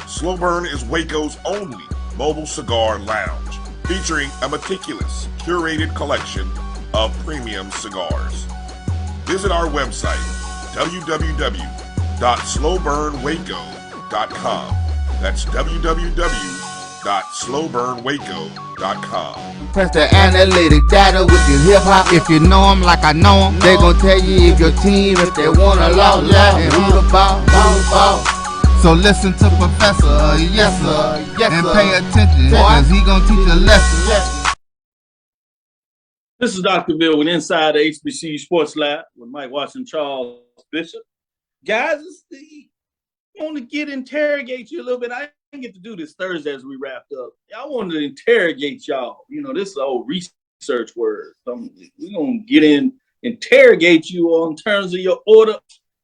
Slow Burn is Waco's only mobile cigar lounge, featuring a meticulous, curated collection of premium cigars. Visit our website, www.slowburnwaco.com. That's www.slowburnwaco.com. Press the analytic data with your hip hop. If you know them like I know them, they gon' tell you if your team, if they wanna lose, and who the ball. So listen to Professor, yes sir, and pay attention, cause he gon' teach a lesson. This is Dr. Bill with Inside the HBCU Sports Lab with Mike Washington, Charles Bishop. Guys, I want to interrogate you a little bit. I didn't get to do this Thursday as we wrapped up. I wanted to interrogate y'all. You know, this is an old research word. We're going to interrogate you on terms of your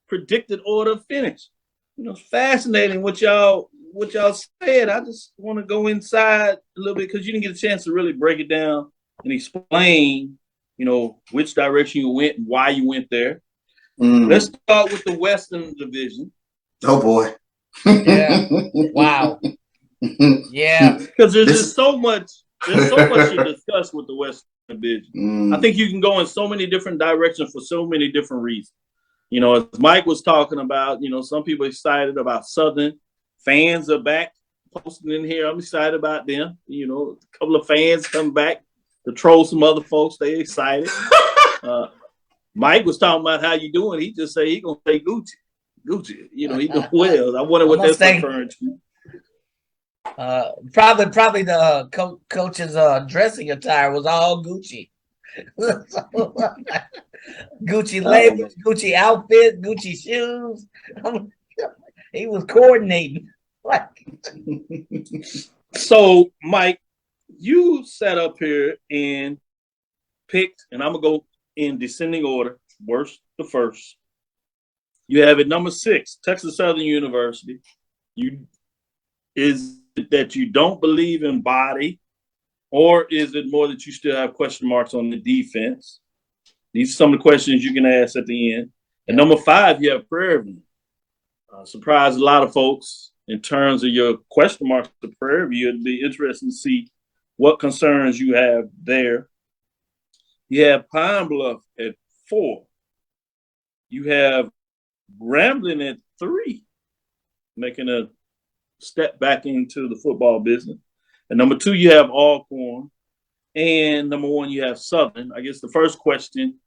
predicted order of finish. You know, it's fascinating what y'all said. I just want to go inside a little bit because you didn't get a chance to really break it down and explain, you know, which direction you went and why you went there. Let's start with the Western Division. Oh boy. Yeah. Wow. Yeah. Because there's just so much to discuss with the Western Division. I think you can go in so many different directions for so many different reasons. You know, as Mike was talking about, you know, some people excited about Southern. Fans are back posting in here. I'm excited about them. You know, a couple of fans come back to troll some other folks. They excited. Mike was talking about how you doing. He just said he gonna say Gucci. You know, he doing well. I wonder what that's referring to. Probably the coach's dressing attire was all Gucci. Gucci labels, Gucci outfit, Gucci shoes. He was coordinating. So, Mike, you sat up here and picked, and I'm gonna go in descending order, worst to first. You have at number 6, Texas Southern University. Is it that you don't believe in body, or is it more that you still have question marks on the defense? These are some of the questions you can ask at the end. And number 5, you have Prairie View. Surprised a lot of folks in terms of your question marks to Prairie View. It'd be interesting to see what concerns you have there. You have Pine Bluff at 4. You have Grambling at 3, making a step back into the football business. And number 2, you have Alcorn. And number 1, you have Southern. I guess the first question,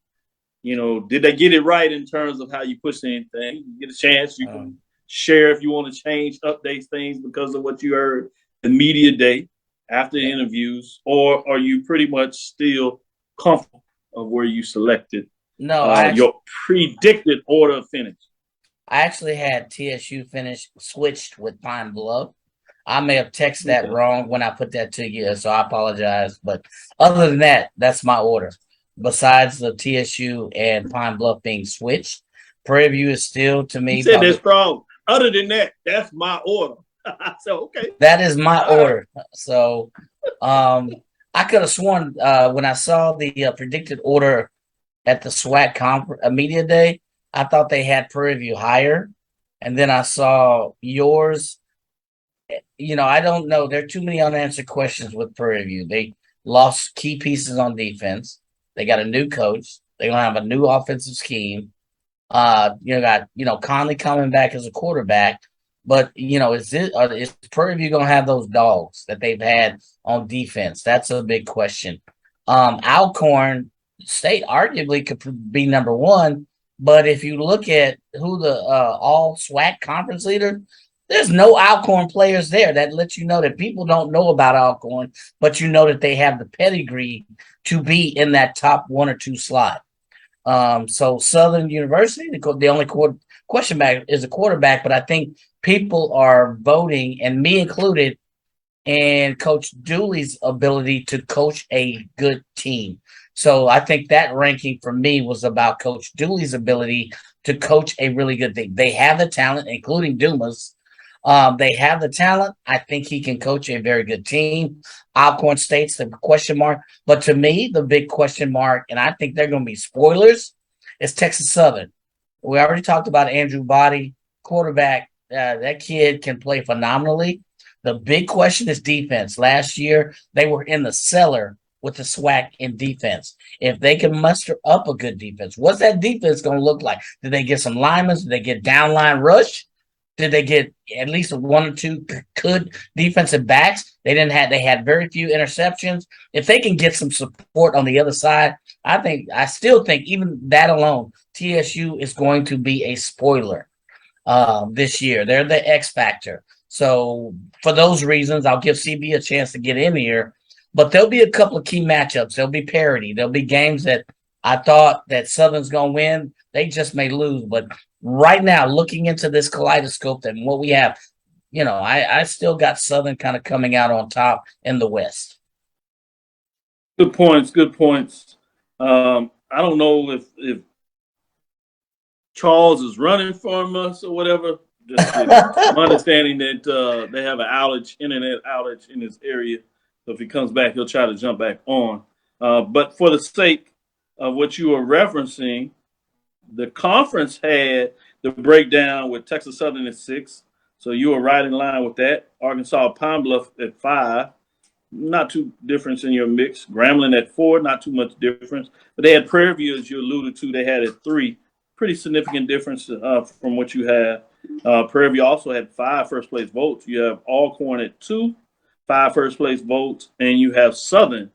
you know, did they get it right in terms of how you push anything? You get a chance, you can share if you want to change, update things because of what you heard the media day after the interviews, or are you pretty much still comfortable of where you selected your predicted order of finish? I actually had TSU finish switched with Pine Bluff. I may have texted that wrong when I put that to you, so I apologize. But other than that, that's my order. Besides the TSU and Pine Bluff being switched, Prairie View is still, to me... You said that's wrong. Other than that, that's my order. So, okay. That is my order. So, I could have sworn when I saw the predicted order at the SWAC media day, I thought they had Prairie View higher, and then I saw yours. I don't know. There are too many unanswered questions with Prairie View. They lost key pieces on defense. They got a new coach. They're gonna have a new offensive scheme. Got Conley coming back as a quarterback. But is Prairie View gonna have those dogs that they've had on defense? That's a big question. Alcorn State arguably could be number one, but if you look at who the all SWAC conference leader, there's no Alcorn players there. That lets you know that people don't know about Alcorn, but you know that they have the pedigree to be in that top one or two slot. So Southern University, the only question back is a quarterback, but I think people are voting, and me included, and Coach Dooley's ability to coach a good team. So I think that ranking for me was about Coach Dooley's ability to coach a really good team. They have the talent, including Dumas. They have the talent. I think he can coach a very good team. Alcorn State's the question mark. But to me, the big question mark, and I think they're going to be spoilers, is Texas Southern. We already talked about Andrew Body, quarterback. That kid can play phenomenally. The big question is defense. Last year, they were in the cellar with the SWAC in defense. If they can muster up a good defense, what's that defense going to look like? Did they get some linemen? Did they get downline rush? Did they get at least one or two good defensive backs? They had very few interceptions. If they can get some support on the other side, I still think even that alone, TSU is going to be a spoiler this year. They're the X factor. So for those reasons, I'll give CB a chance to get in here. But there'll be a couple of key matchups. There'll be parity. There'll be games that I thought that Southern's going to win. They just may lose. But right now, looking into this kaleidoscope and what we have, I still got Southern kind of coming out on top in the West. Good points. Good points. I don't know if Charles is running from us or whatever. Just I'm understanding that they have an internet outage in this area. So if he comes back, he'll try to jump back on. But for the sake of what you were referencing, the conference had the breakdown with Texas Southern at 6. So you were right in line with that. Arkansas Pine Bluff at 5. Not too difference in your mix. Grambling at 4, not too much difference. But they had Prairie View, as you alluded to, they had at 3. Pretty significant difference from what you have. Prairie View also had 5 first-place votes. You have Alcorn at 2, 5 first-place votes, and you have Southern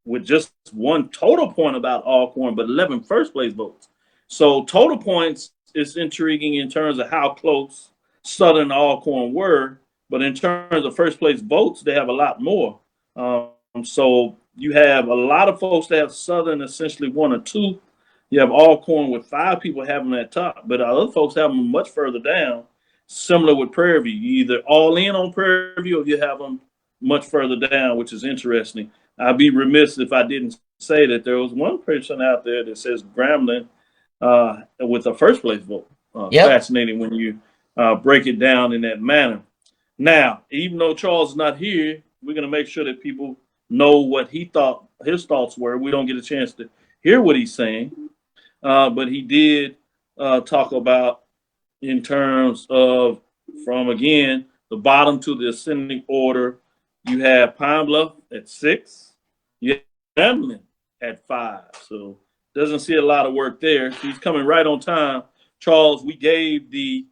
with just 1 total point about Alcorn, but 11 first-place votes. So total points is intriguing in terms of how close Southern and Alcorn were, but in terms of first-place votes, they have a lot more. So you have a lot of folks that have Southern essentially 1 or 2. You have Alcorn with 5 people having them at top, but other folks have them much further down. Similar with Prairie View, you either all in on Prairie View or you have them much further down, which is interesting. I'd be remiss if I didn't say that there was one person out there that says Grambling with a first place vote. Fascinating when you break it down in that manner. Now, even though Charles is not here, we're going to make sure that people know what he thought his thoughts were. We don't get a chance to hear what he's saying, but he did talk about in terms of from, again, the bottom to the ascending order. You have Pine Bluff at 6. You have Grambling at 5. So doesn't see a lot of work there. He's coming right on time. Charles, we gave the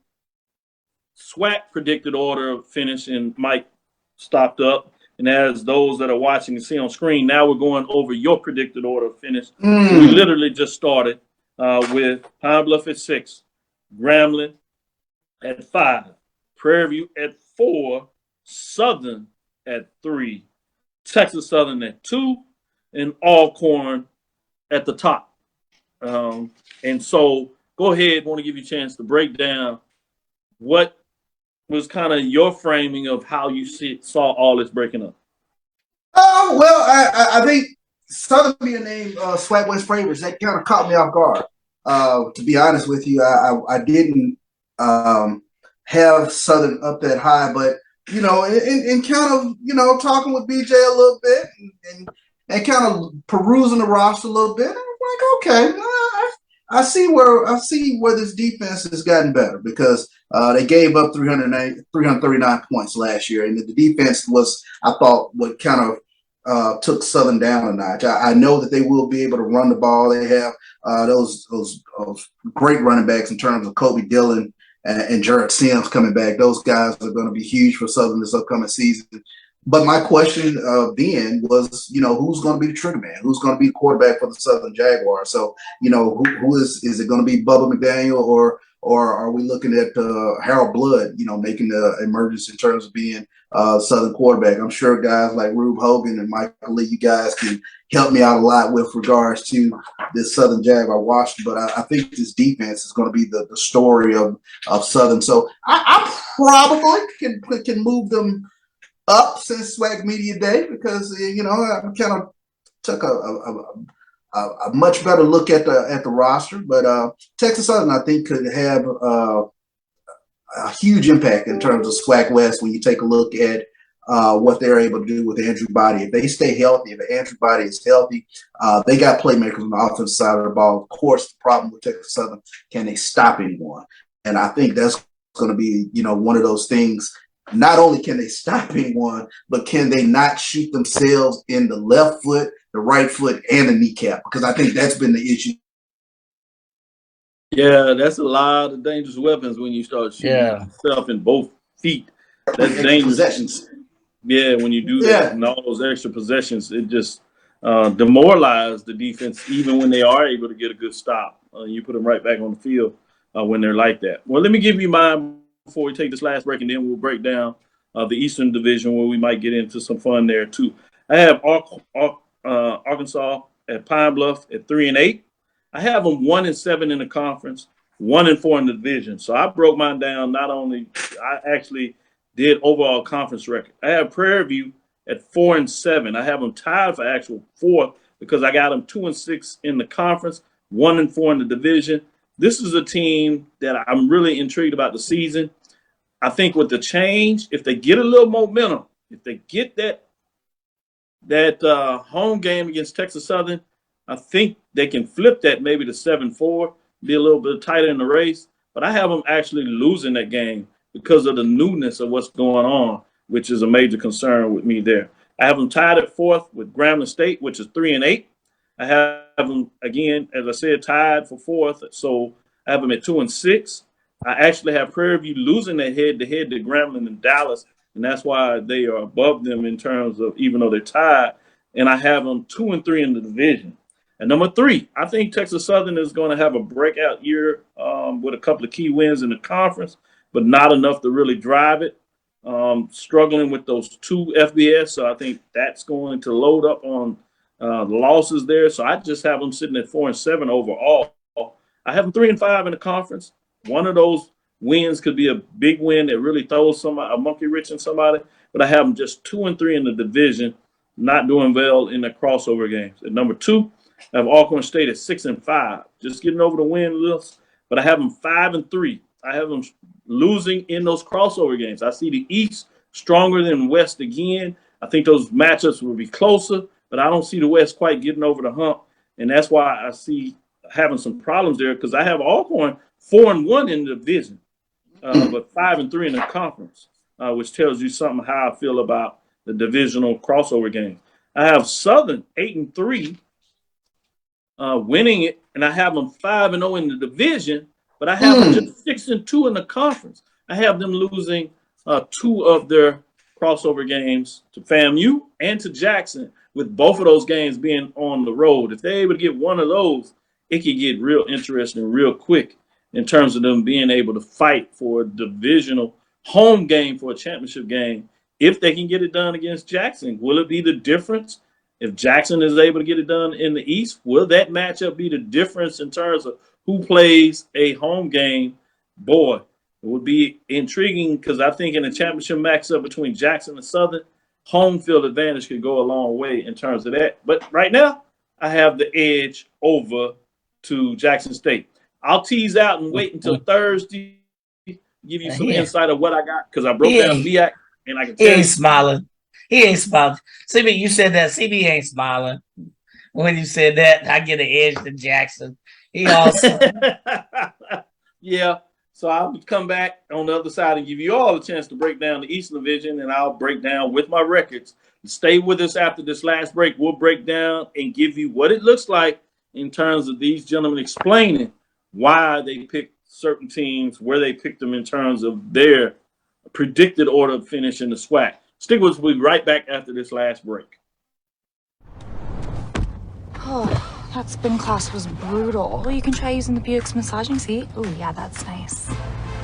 SWAC predicted order finish, and Mike stopped up. And as those that are watching can see on screen, now we're going over your predicted order finish. We literally just started with Pine Bluff at 6, Grambling at 5, Prairie View at 4, Southern at 3, Texas Southern at 2, and Alcorn at the top. And so go ahead. Want to give you a chance to break down what was kind of your framing of how you saw all this breaking up. Well, I think Southern being named SWAC West favorites, that kind of caught me off guard. To be honest with you, I didn't have Southern up that high, but and kind of, talking with BJ a little bit and kind of perusing the roster a little bit. And I'm like, okay, I see where this defense has gotten better because they gave up 339 points last year, and the defense was, I thought, what kind of took Southern down a notch. I know that they will be able to run the ball. They have those great running backs in terms of Kobe Dillon and Jared Sims coming back. Those guys are going to be huge for Southern this upcoming season. But my question then was, who's going to be the trigger man? Who's going to be the quarterback for the Southern Jaguars? So, who is it going to be Bubba McDaniel or are we looking at Harold Blood, making the emergence in terms of being Southern quarterback? I'm sure guys like Rube Hogan and Michael Lee, you guys can help me out a lot with regards to this Southern Jaguar Washington. But I think this defense is going to be the story of Southern. So I probably can move them up since SWAC Media Day because I kind of took a much better look at the roster. But Texas Southern, I think, could have a huge impact in terms of SWAC West when you take a look at what they're able to do with Andrew Body. If they stay healthy, if Andrew Body is healthy, they got playmakers on the offensive side of the ball. Of course, the problem with Texas Southern, can they stop anyone? And I think that's going to be one of those things. Not only can they stop anyone, but can they not shoot themselves in the left foot, the right foot, and the kneecap? Because I think that's been the issue. Yeah, that's a lot of dangerous weapons when you start shooting yourself in both feet. That's dangerous. Possessions. Yeah, when you do that and all those extra possessions, it just demoralizes the defense, even when they are able to get a good stop. You put them right back on the field when they're like that. Well, let me give you mine before we take this last break, and then we'll break down the Eastern Division where we might get into some fun there too. I have Arkansas at Pine Bluff at 3-8. I have them 1-7 in the conference, 1-4 in the division. So I broke mine down. Not only I actually did overall conference record. I have Prairie View at 4-7. I have them tied for actual fourth because I got them 2-6 in the conference, 1-4 in the division. This is a team that I'm really intrigued about the season. I think with the change, if they get a little momentum, if they get that home game against Texas Southern, I think they can flip that maybe to 7-4, be a little bit tighter in the race. But I have them actually losing that game because of the newness of what's going on, which is a major concern with me there. I have them tied at fourth with Grambling State, which is 3-8. I have them, again, as I said, tied for fourth. So I have them at 2-6. I actually have Prairie View losing their head-to-head to Grambling and Dallas, and that's why they are above them in terms of even though they're tied. And I have them 2-3 in the division. And number 3, I think Texas Southern is going to have a breakout year with a couple of key wins in the conference, but not enough to really drive it. Struggling with those 2 FBS, so I think that's going to load up on the losses there. So I just have them sitting at 4-7 overall. I have them 3-5 in the conference. One of those wins could be a big win that really throws a monkey wrench in somebody, but I have them just 2-3 in the division, not doing well in the crossover games. At number 2, I have Alcorn State at 6-5, just getting over the win list, but I have them 5-3. I have them losing in those crossover games. I see the East stronger than West again. I think those matchups will be closer, but I don't see the West quite getting over the hump, and that's why I see having some problems there because I have Alcorn 4-1 in the division, but 5-3 in the conference, which tells you something how I feel about the divisional crossover games. I have Southern 8-3, winning it, and I have them 5-0 in the division, but I have them just 6-2 in the conference. I have them losing 2 of their crossover games to FAMU and to Jackson, with both of those games being on the road. If they're able to get one of those, it could get real interesting real quick in terms of them being able to fight for a divisional home game for a championship game. If they can get it done against Jackson, will it be the difference? If Jackson is able to get it done in the East, will that matchup be the difference in terms of who plays a home game? Boy, it would be intriguing because I think in a championship matchup between Jackson and Southern, home field advantage could go a long way in terms of that. But right now, I have the edge over to Jackson State. I'll tease out and wait until Thursday, give you some insight of what I got because I broke down VIAC and I can He tell ain't you, smiling. He ain't smiling. CB, you said that. CB ain't smiling. When you said that, I get an edge to Jackson. He also yeah. So I'll come back on the other side and give you all a chance to break down the Eastern Division, and I'll break down with my records. Stay with us after this last break. We'll break down and give you what it looks like in terms of these gentlemen explaining why they picked certain teams, where they picked them in terms of their predicted order of finish in the SWAC. Stick with us. We'll be right back after this last break. Oh, that spin class was brutal. Well, you can try using the Buick's massaging seat. Ooh, yeah, that's nice.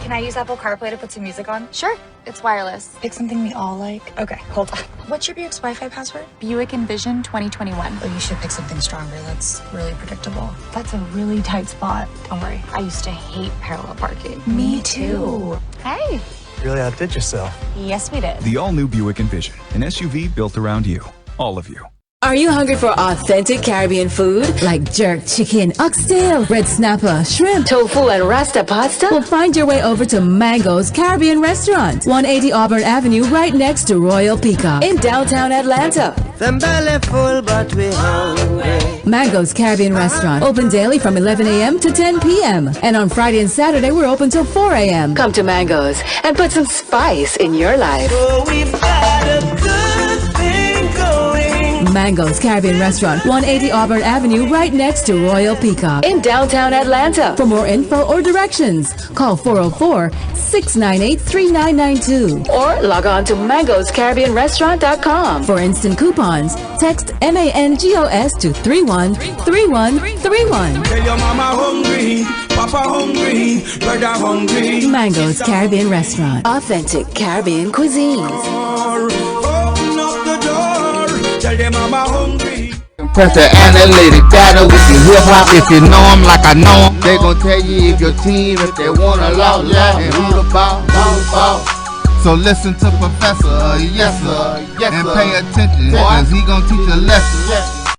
Can I use Apple CarPlay to put some music on? Sure, it's wireless. Pick something we all like. Okay, hold on. What's your Buick's Wi-Fi password? Buick Envision 2021. Oh, you should pick something stronger. That's really predictable. That's a really tight spot. Don't worry, I used to hate parallel parking. Me too. Hey. Really outdid yourself. Yes, we did. The all-new Buick Envision, an SUV built around you, all of you. Are you hungry for authentic Caribbean food like jerk chicken, oxtail, red snapper, shrimp, tofu, and rasta pasta? Well, find your way over to Mango's Caribbean Restaurant, 180 Auburn Avenue, right next to Royal Peacock in downtown Atlanta. Them belly full, but we hungry. Mango's Caribbean Restaurant, open daily from 11 a.m. to 10 p.m. And on Friday and Saturday, we're open till 4 a.m. Come to Mango's and put some spice in your life. Oh, we've got a good thing going. Mango's Caribbean Restaurant, 180 Auburn Avenue, right next to Royal Peacock in downtown Atlanta. For more info or directions, call 404-698-3992 or log on to mangoscaribbeanrestaurant.com. For instant coupons, text MANGOS to 313131. Tell your mama hungry, papa hungry, brother hungry. Mango's Caribbean Restaurant, authentic Caribbean cuisines. Open up the door, tell them mama hungry. Press the analytic data with the hip hop. If you know them like I know them, they gon' tell you if your team, if they wanna loud, and who the ball. So listen to Professor, yes sir, and pay attention, cause he gon' teach a lesson.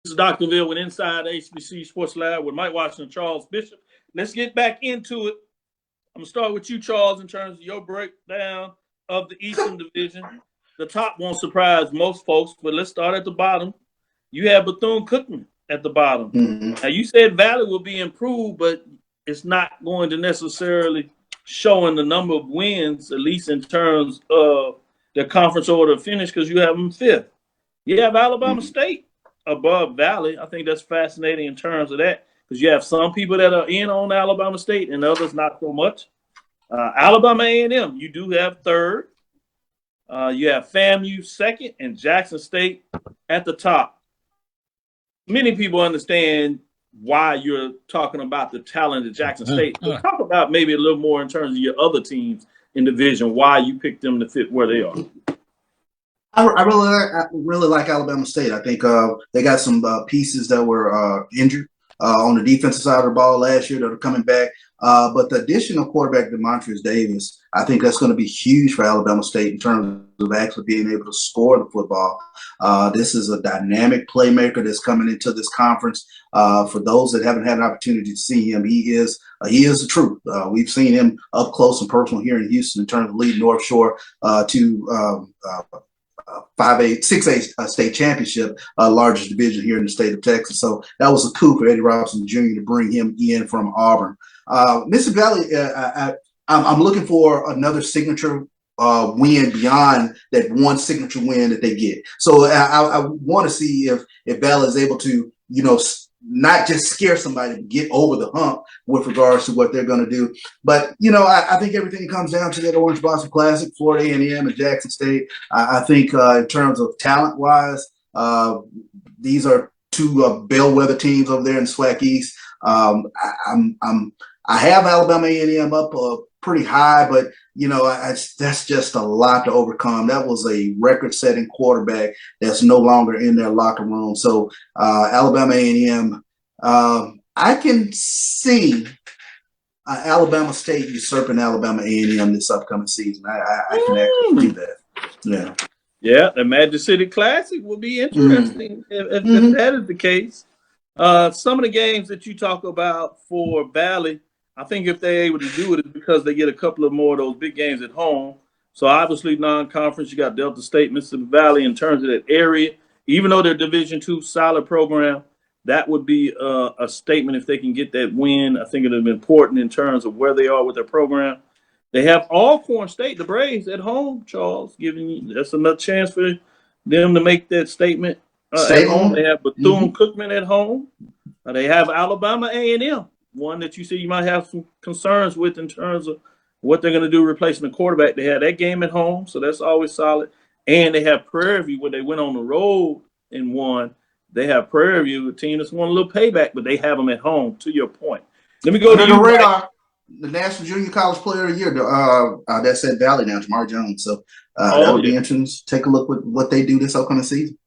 This is Dr. Ville with Inside HBCU Sports Lab with Mike Washington and Charles Bishop. Let's get back into it. I'm gonna start with you, Charles, in terms of your breakdown of the Eastern Division. The top won't surprise most folks, but let's start at the bottom. You have Bethune-Cookman at the bottom. Mm-hmm. Now, you said Valley will be improved, but it's not going to necessarily show in the number of wins, at least in terms of the conference order of finish, because you have them fifth. You have Alabama State above Valley. I think that's fascinating in terms of that, because you have some people that are in on Alabama State and others not so much. Alabama A&M, you do have third. You have FAMU second and Jackson State at the top. Many people understand why you're talking about the talent at Jackson State. But talk about maybe a little more in terms of your other teams in the division, why you picked them to fit where they are. I really like Alabama State. I think they got some pieces that were injured on the defensive side of the ball last year that are coming back. But the addition of quarterback Demontrius Davis, I think that's going to be huge for Alabama State in terms of actually being able to score the football. This is a dynamic playmaker that's coming into this conference. For those that haven't had an opportunity to see him, he is the truth. We've seen him up close and personal here in Houston in terms of leading North Shore to 6A state championship, largest division here in the state of Texas. So that was a coup for Eddie Robinson Jr. to bring him in from Auburn. Mississippi Valley, I'm looking for another signature win beyond that one signature win that they get. So I want to see if Valley is able to, not just scare somebody, but get over the hump with regards to what they're going to do. But, I think everything comes down to that Orange Blossom Classic, Florida A&M and Jackson State. I think in terms of talent-wise, these are two bellwether teams over there in SWAC East. I have Alabama A&M up pretty high, but that's just a lot to overcome. That was a record-setting quarterback that's no longer in their locker room. So Alabama A&M, I can see Alabama State usurping Alabama A&M this upcoming season. I can actually see that. Yeah. Yeah, the Magic City Classic will be interesting if that is the case. Some of the games that you talk about for Valley, I think if they're able to do it, it's because they get a couple of more of those big games at home. So obviously non-conference, you got Delta State, Mississippi Valley in terms of that area. Even though they're Division II solid program, that would be a statement if they can get that win. I think it would be important in terms of where they are with their program. They have Alcorn State, the Braves, at home, Charles, giving you that's another chance for them to make that statement at home. They have Bethune-Cookman at home. They have Alabama A&M, one that you see you might have some concerns with in terms of what they're going to do replacing the quarterback. They had that game at home, so that's always solid. And they have Prairie View, where they went on the road and won. They have Prairie View, a team that's won a little payback, but they have them at home, to your point. Let me go to the radar. The National Junior College Player of the Year, that's at Valley now, Jamar Jones. So that would be interesting. Take a look at what they do this upcoming season.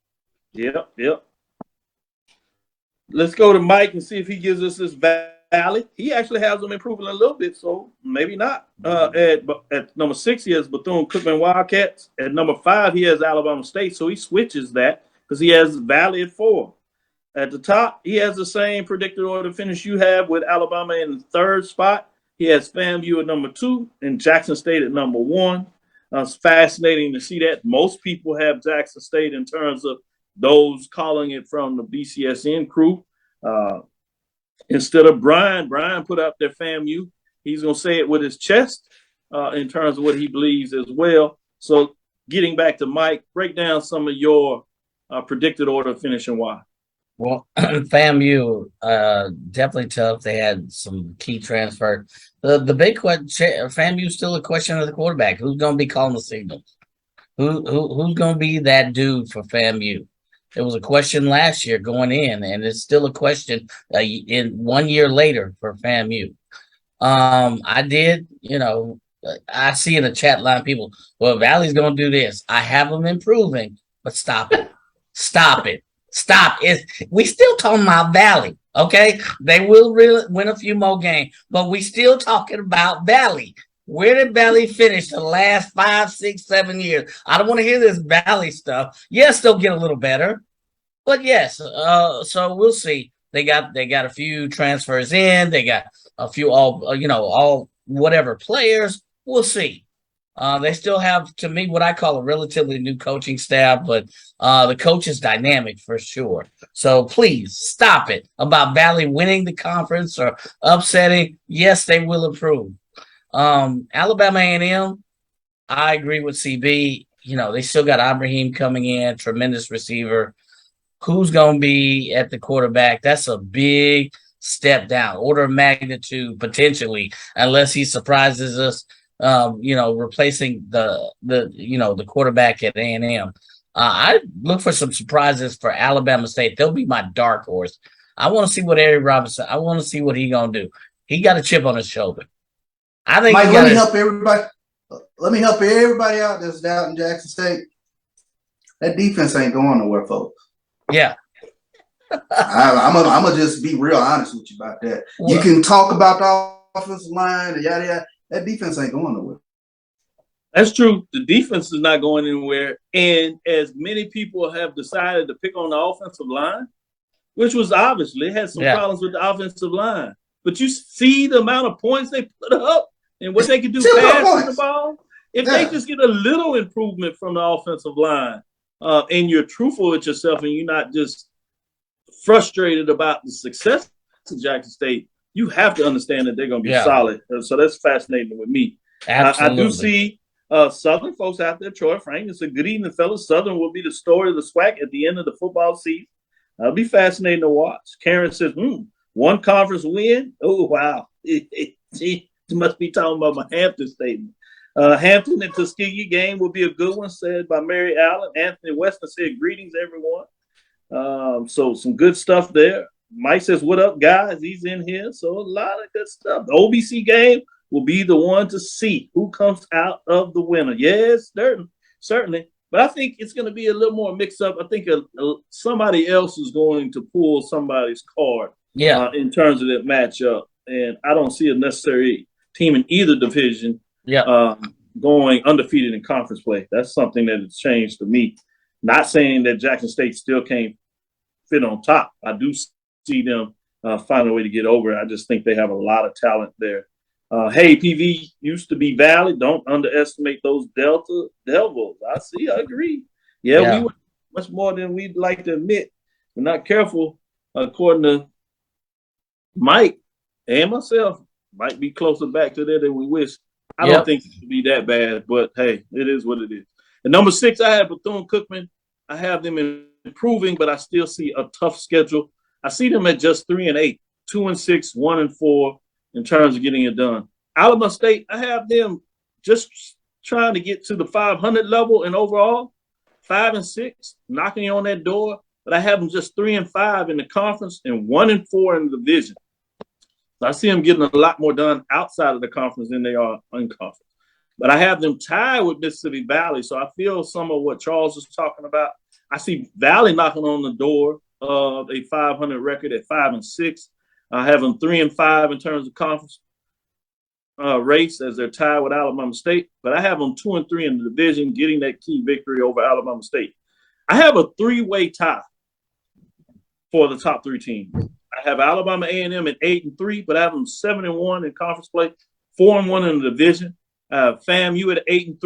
Yep. Let's go to Mike and see if he gives us this Valley. He actually has them improving a little bit, so maybe not. At number 6, he has Bethune-Cookman Wildcats. At number 5, he has Alabama State, so he switches that because he has Valley at 4. At the top, he has the same predicted order finish you have with Alabama in the 3rd spot. He has FAMU at number 2 and Jackson State at number 1. It's fascinating to see that. Most people have Jackson State in terms of those calling it from the BCSN crew. Instead of Brian put up their FAMU. He's going to say it with his chest in terms of what he believes as well. So getting back to Mike, break down some of your predicted order finish and why. Well, FAMU, definitely tough. They had some key transfer. The big question, FAMU is still a question of the quarterback. Who's going to be calling the signals? Who's going to be that dude for FAMU? It was a question last year going in, and it's still a question in 1 year later for FAMU. I see in the chat line people, well, Valley's going to do this. I have them improving, but stop it. Stop it. Stop it. We still talking about Valley, okay? They will really win a few more games, but we still talking about Valley. Where did Valley finish the last 5, 6, 7 years? I don't want to hear this Valley stuff. Yes, they'll get a little better, but yes. So we'll see. They got a few transfers in. They got a few all whatever players. We'll see. They still have, to me, what I call a relatively new coaching staff, but the coach is dynamic for sure. So please stop it about Valley winning the conference or upsetting. Yes, they will improve. Alabama A&M, I agree with CB. They still got Ibrahim coming in, tremendous receiver. Who's going to be at the quarterback? That's a big step down, order of magnitude potentially, unless he surprises us. Replacing the quarterback at A&M. I look for some surprises for Alabama State. They'll be my dark horse. I want to see what Eric Robinson. I want to see what he's gonna do. He got a chip on his shoulder. I think. Mike, let me help everybody. Let me help everybody out that's down in Jackson State. That defense ain't going nowhere, folks. Yeah. I'm gonna just be real honest with you about that. Well, you can talk about the offensive line, yada yada. That defense ain't going nowhere. That's true. The defense is not going anywhere. And as many people have decided to pick on the offensive line, which was obviously had some problems with the offensive line. But you see the amount of points they put up and what they can do passing the ball. If they just get a little improvement from the offensive line, and you're truthful with yourself and you're not just frustrated about the success of Jackson State, you have to understand that they're going to be solid. So that's fascinating with me. I do see Southern folks out there. Troy Frank, it's a good evening, fellas. Southern will be the story of the SWAC at the end of the football season. That'll be fascinating to watch. Karen says, one conference win? Oh, wow. She must be talking about my Hampton statement. Hampton and Tuskegee game will be a good one, said by Mary Allen. Anthony Weston said, greetings, everyone. So some good stuff there. Mike says, what up, guys? He's in here. So a lot of good stuff. The OBC game will be the one to see who comes out of the winner. Yes, certainly. But I think it's going to be a little more mixed up. I think somebody else is going to pull somebody's card in terms of that matchup. And I don't see a necessary team in either division going undefeated in conference play. That's something that has changed to me. Not saying that Jackson State still can't fit on top. I do see them find a way to get over it. I just think they have a lot of talent there. Hey, PV used to be valid. Don't underestimate those Delta Devils. I agree. Yeah, we were much more than we'd like to admit. We're not careful, according to Mike and myself, might be closer back to there than we wish. I don't think it should be that bad, but hey, it is what it is. And number 6, I have Bethune-Cookman. I have them improving, but I still see a tough schedule. I see them at just 3-8, 2-6, 1-4 in terms of getting it done. Alabama State, I have them just trying to get to the 500 level and overall, 5-6, knocking on that door. But I have them just 3-5 in the conference and 1-4 in the division. So I see them getting a lot more done outside of the conference than they are in conference. But I have them tied with Mississippi Valley. So I feel some of what Charles was talking about. I see Valley knocking on the door of a 500 record at 5-6. I have them 3-5 in terms of conference race as they're tied with Alabama State. But I have them 2-3 in the division, getting that key victory over Alabama State. I have a 3-way tie for the top 3 teams. I have Alabama A&M at 8-3, but I have them 7-1 in conference play, 4-1 in the division. FAMU at 8-3,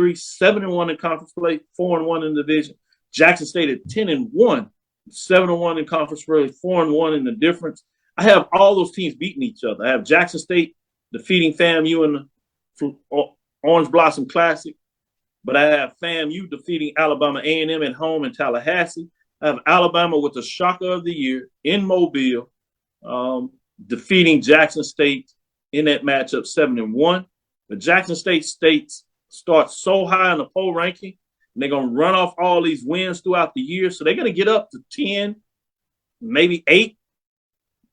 7-1 in conference play, 4-1 in the division. Jackson State at 10-1, 7-1 in conference play, 4-1 in the difference. I have all those teams beating each other. I have Jackson State defeating FAMU in the Orange Blossom Classic, but I have FAMU defeating Alabama A&M at home in Tallahassee. I have Alabama with the shocker of the year in Mobile, defeating Jackson State in that matchup 7-1. But Jackson State starts so high in the poll ranking, and they're going to run off all these wins throughout the year. So they're going to get up to 10, maybe 8.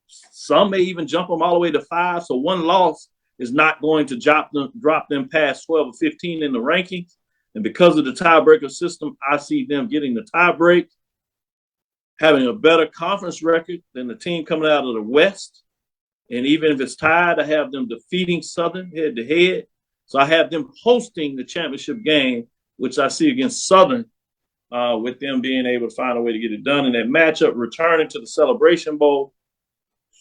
Some may even jump them all the way to 5. So one loss is not going to drop them past 12 or 15 in the rankings. And because of the tiebreaker system, I see them getting the tiebreak, having a better conference record than the team coming out of the West. And even if it's tied, I have them defeating Southern head-to-head. So I have them hosting the championship game, which I see against Southern, with them being able to find a way to get it done in that matchup, returning to the Celebration Bowl,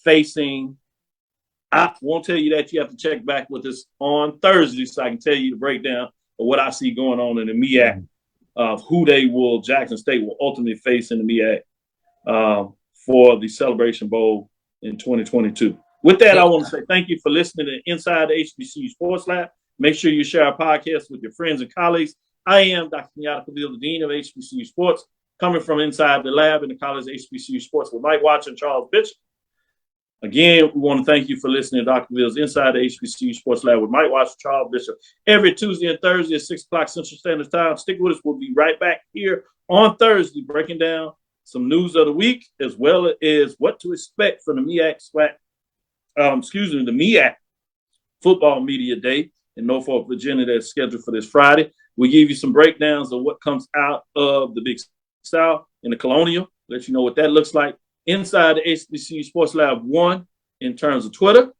facing – I won't tell you that. You have to check back with us on Thursday so I can tell you the breakdown of what I see going on in the MEAC, of who Jackson State will ultimately face in the MEAC for the Celebration Bowl in 2022. With that, I want to say thank you for listening to Inside the HBCU Sports Lab. Make sure you share our podcast with your friends and colleagues. I am Dr. Kenyatta Cavil, the Dean of HBCU Sports, coming from inside the lab in the College of HBCU Sports with Mike Watts and Charles Bishop. Again, we want to thank you for listening to Dr. Cavill's Inside the HBCU Sports Lab with Mike Watts and Charles Bishop every Tuesday and Thursday at 6 o'clock Central Standard Time. Stick with us. We'll be right back here on Thursday breaking down some news of the week as well as what to expect from the MEAC the MEAC Football Media Day in Norfolk, Virginia that's scheduled for this Friday. We give you some breakdowns of what comes out of the Big South in the Colonial, let you know what that looks like. Inside the HBCU Sports Lab 1 in terms of Twitter,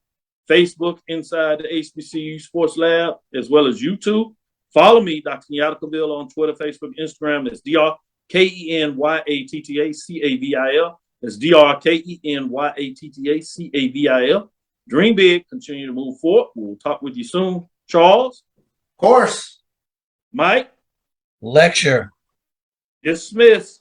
Facebook, Inside the HBCU Sports Lab, as well as YouTube. Follow me, Dr. Kenyatta Cavil, on Twitter, Facebook, Instagram. That's DrKenyattaCavil. That's DrKenyattaCavil. Dream big, continue to move forward. We'll talk with you soon. Charles? Of course. Mike? Lecture. Dismiss.